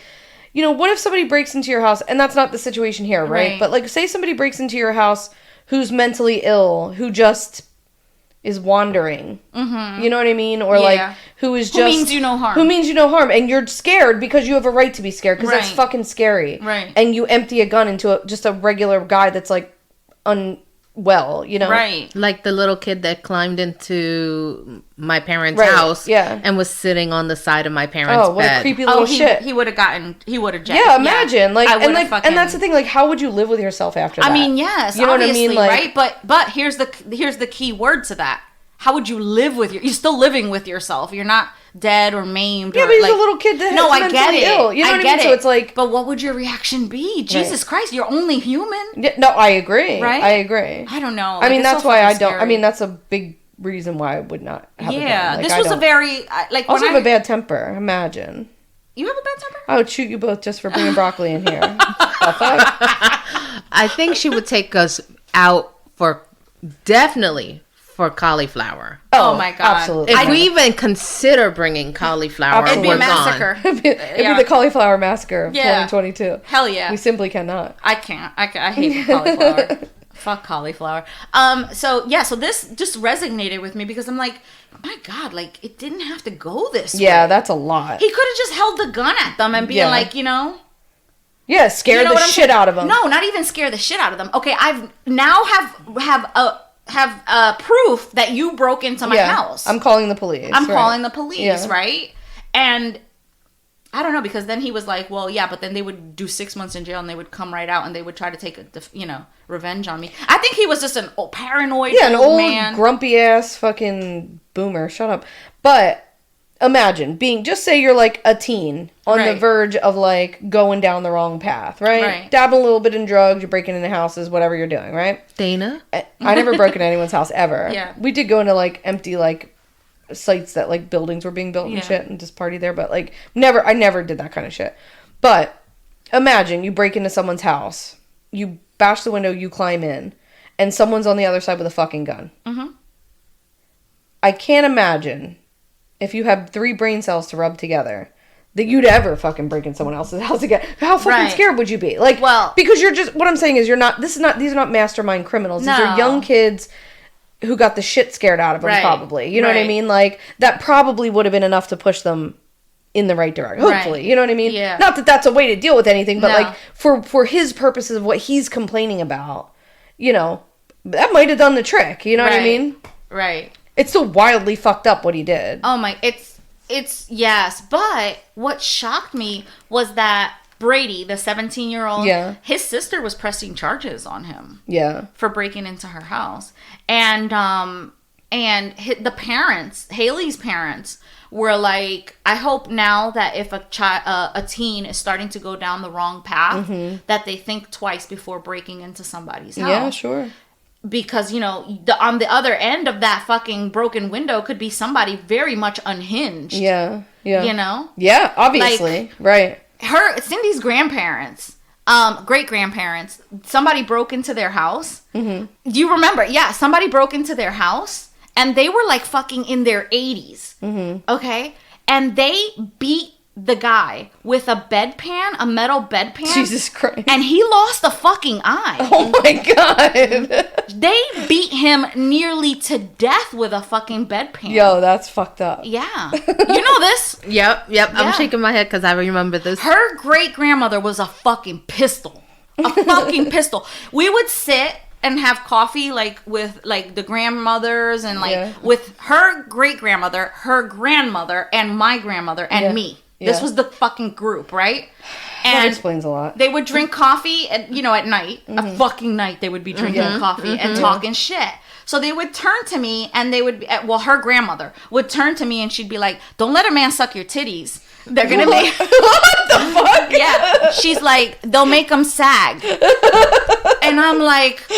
what if somebody breaks into your house? And that's not the situation here, right? But like, say somebody breaks into your house who's mentally ill, who just is wandering. Mm-hmm. You know what I mean? Or like, who means you no harm. Who means you no harm. And you're scared because you have a right to be scared because that's fucking scary. Right. And you empty a gun into just a regular guy that's like unwell, Right. Like the little kid that climbed into my parents' house and was sitting on the side of my parents' bed. Oh, what a creepy little shit. He would have jacked. Yeah, imagine. Like, and that's the thing, like, how would you live with yourself after that? I mean, yes, you know obviously, what I mean? Like, right? But here's the key word to that. How would you live with you're still living with yourself. You're not dead or maimed. Yeah, but he's a little kid that's mentally ill. You know what I mean? So it's like, but what would your reaction be? Jesus Christ, you're only human. Yeah, no, I agree. Right? I agree. I don't know. Like, I mean, that's why I don't. Scary. I mean, that's a big reason why I would not have a gun. Like, this was a very like. Also, have a bad temper. Imagine. You have a bad temper? I would shoot you both just for bringing broccoli in here. I think she would take us out for cauliflower. Oh my God. Absolutely. If we even consider bringing cauliflower, it'd be a massacre. It'd be the cauliflower massacre of 2022. Hell yeah. We simply cannot. I can't. I hate cauliflower. Fuck cauliflower. So this just resonated with me because I'm like, my God, like it didn't have to go this way. Yeah, that's a lot. He could have just held the gun at them and being like, Yeah, scare the shit out of them. No, not even scare the shit out of them. Okay, I've now have proof that you broke into my house. I'm calling the police. I'm calling the police, right? And I don't know, because then he was like, well, yeah, but then they would do 6 months in jail and they would come right out and they would try to take revenge on me. I think he was just an paranoid old man. Grumpy ass fucking boomer. Shut up. But imagine just say you're like a teen on the verge of like going down the wrong path, right? Dabbling a little bit in drugs, you're breaking into houses, whatever you're doing, right? Dana? I never broke into anyone's house ever. Yeah. We did go into like empty like sites that like buildings were being built and shit and just party there, but like I never did that kind of shit. But imagine you break into someone's house, you bash the window, you climb in, and someone's on the other side with a fucking gun. Mm-hmm. I can't imagine if you have 3 brain cells to rub together that you'd ever fucking break in someone else's house again. How fucking scared would you be? Like, because what I'm saying is these are not mastermind criminals. No. These are young kids who got the shit scared out of them, probably. You know what I mean? Like, that probably would have been enough to push them in the right direction. Hopefully. You know what I mean? Yeah. Not that that's a way to deal with anything, but like, for his purposes of what he's complaining about, that might have done the trick. You know what I mean? Right. It's so wildly fucked up what he did. Oh my, it's yes. But what shocked me was that Brady, the 17-year-old, his sister was pressing charges on him. Yeah. For breaking into her house. And the parents, Haile's parents, were like, I hope now that if a teen is starting to go down the wrong path, that they think twice before breaking into somebody's house. Yeah, sure. because, you know, on the other end of that fucking broken window could be somebody very much unhinged. Yeah. Yeah. You know? Yeah, obviously. Right. Cindy's grandparents, great-grandparents, somebody broke into their house. Mm-hmm. Do you remember? Yeah, somebody broke into their house, and they were, like, fucking in their 80s. Mm-hmm. Okay? And they beat the guy with a metal bedpan. Jesus Christ. And he lost a fucking eye. Oh my God. They beat him nearly to death with a fucking bedpan. Yo, that's fucked up. Yeah. You know this? Yep. Yeah. I'm shaking my head because I remember this. Her great-grandmother was a fucking pistol. A fucking pistol. We would sit and have coffee, like, with, like, the grandmothers and, like, with her great-grandmother, her grandmother, and my grandmother, and me. This was the fucking group, right? And that explains a lot. They would drink coffee, at night. A fucking night they would be drinking coffee and talking shit. So they would turn to me and they would, her grandmother would turn to me and she'd be like, don't let a man suck your titties. They're going to make... What the fuck? Yeah. She's like, they'll make them sag. And I'm like...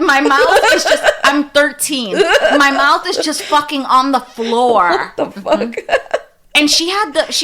my mouth is just... I'm 13. My mouth is just fucking on the floor. What the fuck? And she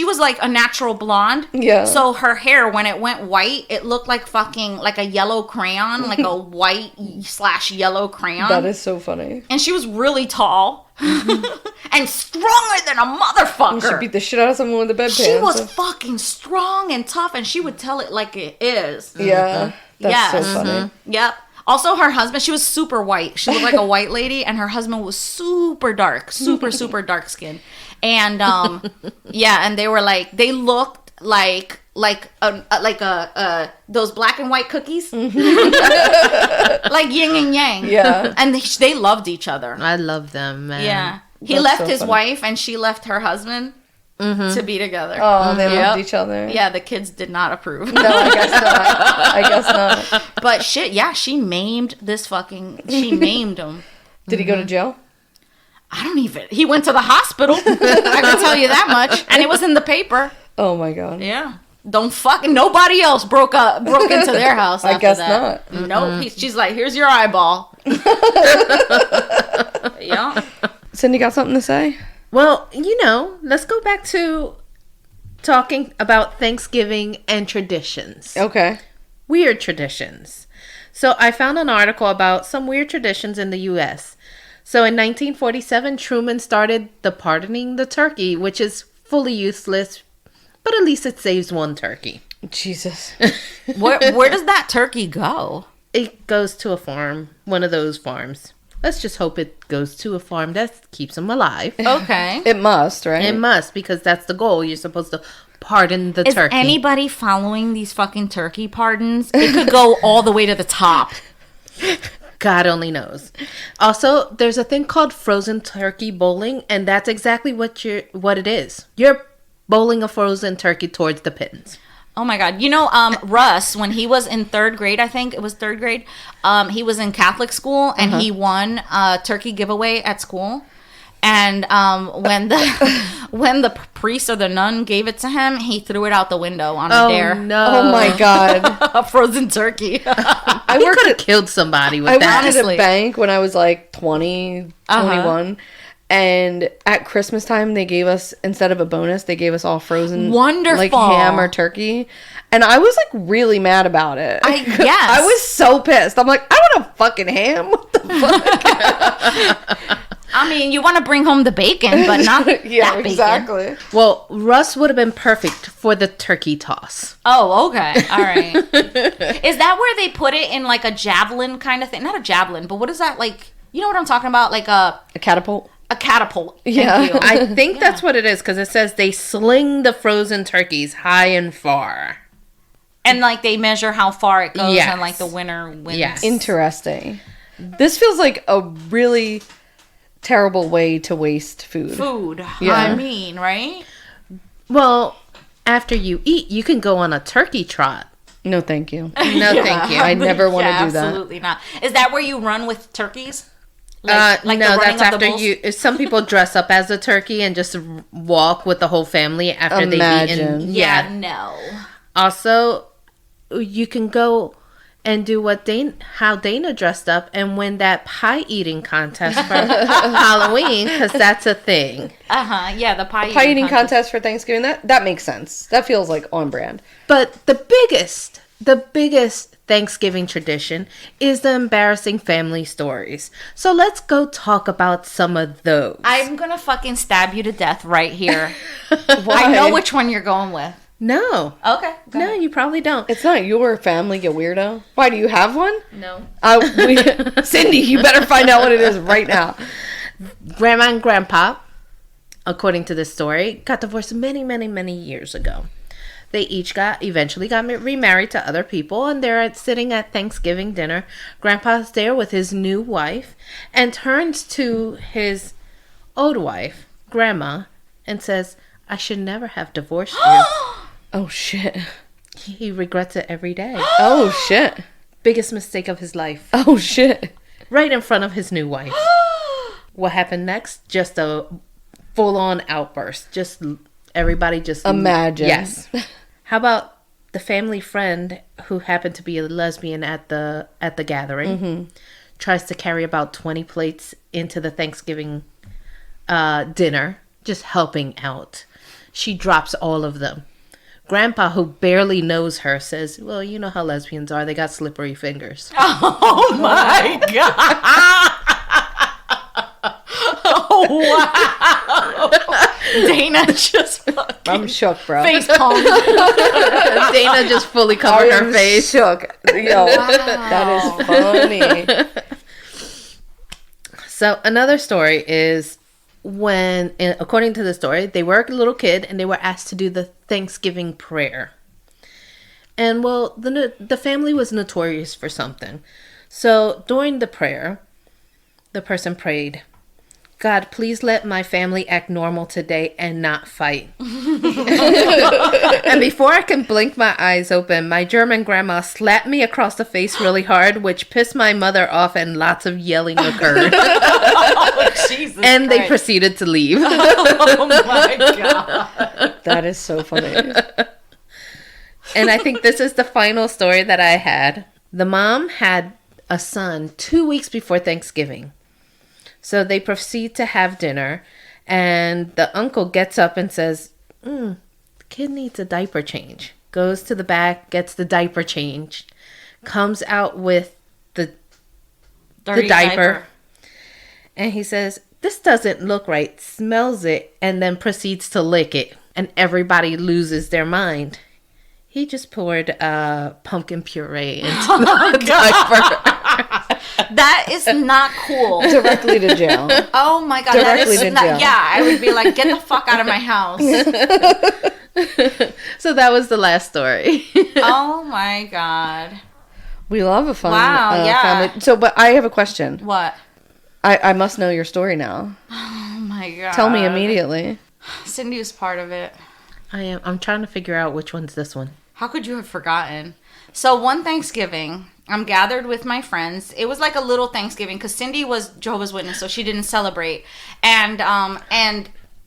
was like a natural blonde. Yeah. So her hair, when it went white, it looked like fucking, like a yellow crayon, like a white/yellow crayon. That is so funny. And she was really tall and stronger than a motherfucker. She beat the shit out of someone with a bedpan. She was fucking strong and tough, and she would tell it like it is. Yeah. That's so funny. Yep. Also, her husband, she was super white. She looked like a white lady, and her husband was super dark, super dark skin. And, and they were like, they looked like those black and white cookies. Like yin and yang. Yeah. And they loved each other. I love them, man. Yeah. He That's left so his funny. wife, and she left her husband to be together. Oh, they loved each other. Yeah, the kids did not approve. No, I guess not. But shit, yeah, she maimed him. Did he go to jail? He went to the hospital. I can tell you that much. And it was in the paper. Oh my God. Yeah. Nobody else broke into their house. I after guess that. not. Nope. She's like, here's your eyeball. Yeah. Cindy got something to say? Well, let's go back to talking about Thanksgiving and traditions. Okay. Weird traditions. So I found an article about some weird traditions in the U.S. So in 1947, Truman started the pardoning the turkey, which is fully useless, but at least it saves one turkey. Jesus. Where does that turkey go? It goes to a farm, one of those farms. Let's just hope it goes to a farm that keeps them alive. Okay. It must, right? It must, because that's the goal. You're supposed to pardon the Is turkey. anybody following these fucking turkey pardons? It could go all the way to the top. God only knows. Also, there's a thing called frozen turkey bowling, and that's exactly what it is. You're bowling a frozen turkey towards the pins. Oh my God. Russ, when he was in third grade, I think it was third grade, he was in Catholic school and he won a turkey giveaway at school. And when the priest or the nun gave it to him, he threw it out the window on a dare. No. Oh my God. A frozen turkey. I could have killed somebody with I that. worked at a bank when I was like 20, 21. And at Christmas time, they gave us, instead of a bonus, they gave us all frozen, Wonderful. like ham or turkey. And I was like really mad about it. Yes. I was so pissed. I'm like, I want a fucking ham. What the fuck? I mean, you want to bring home the bacon, but not that bacon. Exactly. Well, Russ would have been perfect for the turkey toss. Oh, okay. All right. Is that where they put it in like a javelin kind of thing? Not a javelin, but what is that like? You know what I'm talking about? Like a catapult? A catapult. Yeah. Thank you. I think that's what it is, because it says they sling the frozen turkeys high and far. And like they measure how far it goes, Yes. and like the winner wins. Yes. Interesting. This feels like a really terrible way to waste food. Yeah. I mean, right? Well, after you eat, you can go on a turkey trot. No, thank you. No, thank you. I never want to do that. Absolutely not. Is that where you run with turkeys? No, the running that's of the after bulls? you. Some people dress up as a turkey and just walk with the whole family after they've eaten. Yeah, no. Also, you can go and do how Dana dressed up and win that pie eating contest for Halloween, because that's a thing. Yeah, the pie eating contest for Thanksgiving. That makes sense. That feels like on brand. But the biggest Thanksgiving tradition is the embarrassing family stories. So let's go talk about some of those. I'm gonna fucking stab you to death right here. I know which one you're going with. No. Okay. No, you probably don't. It's not your family, you weirdo. Why, do you have one? No. Cindy, you better find out what it is right now. Grandma and Grandpa, according to this story, got divorced many, many, many years ago. They each eventually got remarried to other people, and they're sitting at Thanksgiving dinner. Grandpa's there with his new wife and turns to his old wife, Grandma, and says, "I should never have divorced you." Oh, shit. He regrets it every day. Oh, shit. Biggest mistake of his life. Oh, shit. Right in front of his new wife. What happened next? Just a full-on outburst. Just everybody just... Imagine. Yes. How about the family friend who happened to be a lesbian at the gathering, tries to carry about 20 plates into the Thanksgiving dinner, just helping out. She drops all of them. Grandpa, who barely knows her, says, "Well, you know how lesbians are. They got slippery fingers." Oh my God. Oh, wow. Dana just fucking I'm shook, bro. face palm. Dana just fully covered her face. Shook. Yo, that is funny. So another story is when, according to the story, they were a little kid and they were asked to do the Thanksgiving prayer. And well, the family was notorious for something. So during the prayer, the person prayed, "God, please let my family act normal today and not fight." And before I can blink my eyes open, my German grandma slapped me across the face really hard, which pissed my mother off, and lots of yelling occurred. Oh, Jesus And they Christ. proceeded to leave. Oh my God. That is so funny. And I think this is the final story that I had. The mom had a son 2 weeks before Thanksgiving. So they proceed to have dinner, and the uncle gets up and says, "The kid needs a diaper change." Goes to the back, gets the diaper change, comes out with the diaper, and he says, "This doesn't look right," smells it, and then proceeds to lick it, and everybody loses their mind. He just poured pumpkin puree into the diaper. That is not cool. Directly to jail. Oh my God. Directly to jail. Yeah, I would be like, get the fuck out of my house. So that was the last story. Oh my God. We love a fun yeah. family. So, but I have a question. What? I must know your story now. Oh my God. Tell me immediately. Cindy was part of it. I'm trying to figure out which one's this one. How could you have forgotten? So one Thanksgiving, I'm gathered with my friends. It was like a little Thanksgiving because Cindy was Jehovah's Witness, so she didn't celebrate. And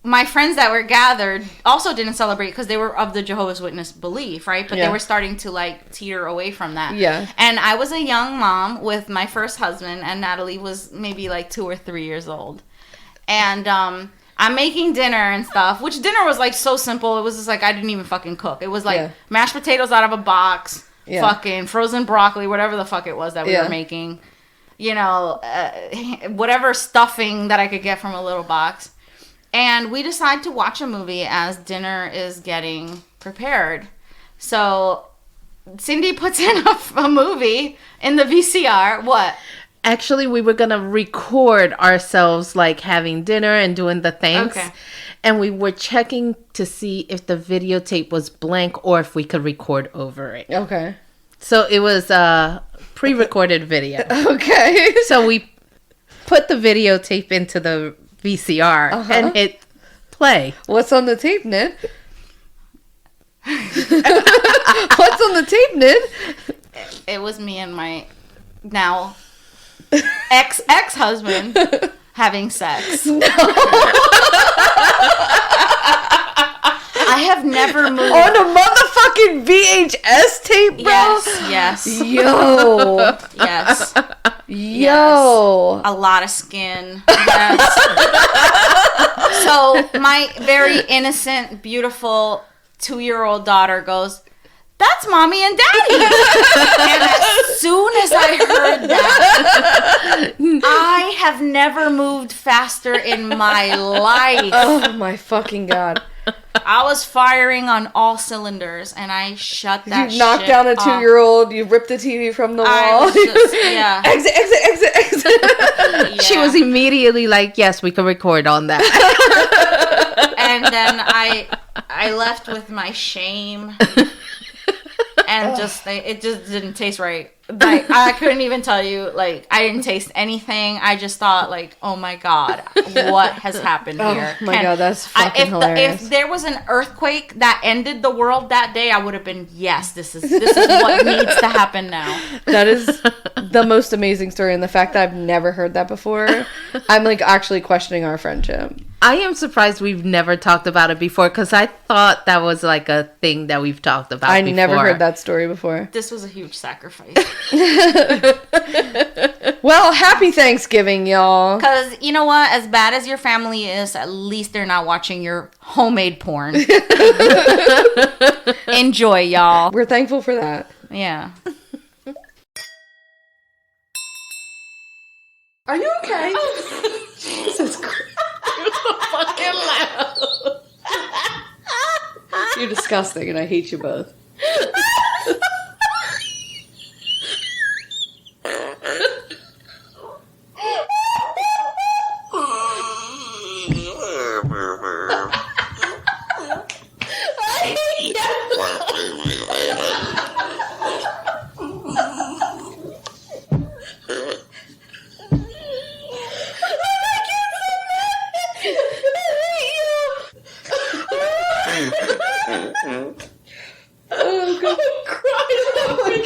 my friends that were gathered also didn't celebrate because they were of the Jehovah's Witness belief, right? But they were starting to like teeter away from that. Yeah. And I was a young mom with my first husband, and Natalie was maybe like 2 or 3 years old. And I'm making dinner and stuff, which dinner was like so simple. It was just like I didn't even fucking cook. It was like mashed potatoes out of a box, fucking frozen broccoli, whatever the fuck it was that we were making. You know, whatever stuffing that I could get from a little box. And we decide to watch a movie as dinner is getting prepared. So Cindy puts in a movie in the VCR. What? Actually, we were going to record ourselves like having dinner and doing the thanks. Okay. And we were checking to see if the videotape was blank or if we could record over it. Okay. So it was a pre-recorded video. Okay. So we put the videotape into the VCR and hit play. What's on the tape, Nid? What's on the tape, Nid? It was me and my now ex-husband having sex. No. I have never moved. On a motherfucking VHS tape, bro? Yes. Yo. Yes. Yo. A lot of skin. Yes. So my very innocent, beautiful 2-year-old daughter goes, "That's mommy and daddy." And as soon as I heard that, I have never moved faster in my life. Oh my fucking God. I was firing on all cylinders, and I shut that You knocked shit down a off. 2-year-old, you ripped the TV from the I wall. was just, yeah. Exit. Yeah. She was immediately like, yes, we can record on that. And then I left with my shame. And it just didn't taste right. Like, I couldn't even tell you, like, I didn't taste anything. I just thought, like, oh my God, what has happened here? Oh my God, that's fucking hilarious. If there was an earthquake that ended the world that day, I would have been, yes, this is what needs to happen now. That is the most amazing story, and the fact that I've never heard that before, I'm like actually questioning our friendship. I am surprised we've never talked about it before, because I thought that was like a thing that we've talked about I before. never heard that story before. This was a huge sacrifice. Well, happy Thanksgiving, y'all. Because, you know what? As bad as your family is, at least they're not watching your homemade porn. Enjoy, y'all. We're thankful for that. Yeah. Are you okay? Jesus Christ. You're disgusting, and I hate you both. Oh, God. I'm crying.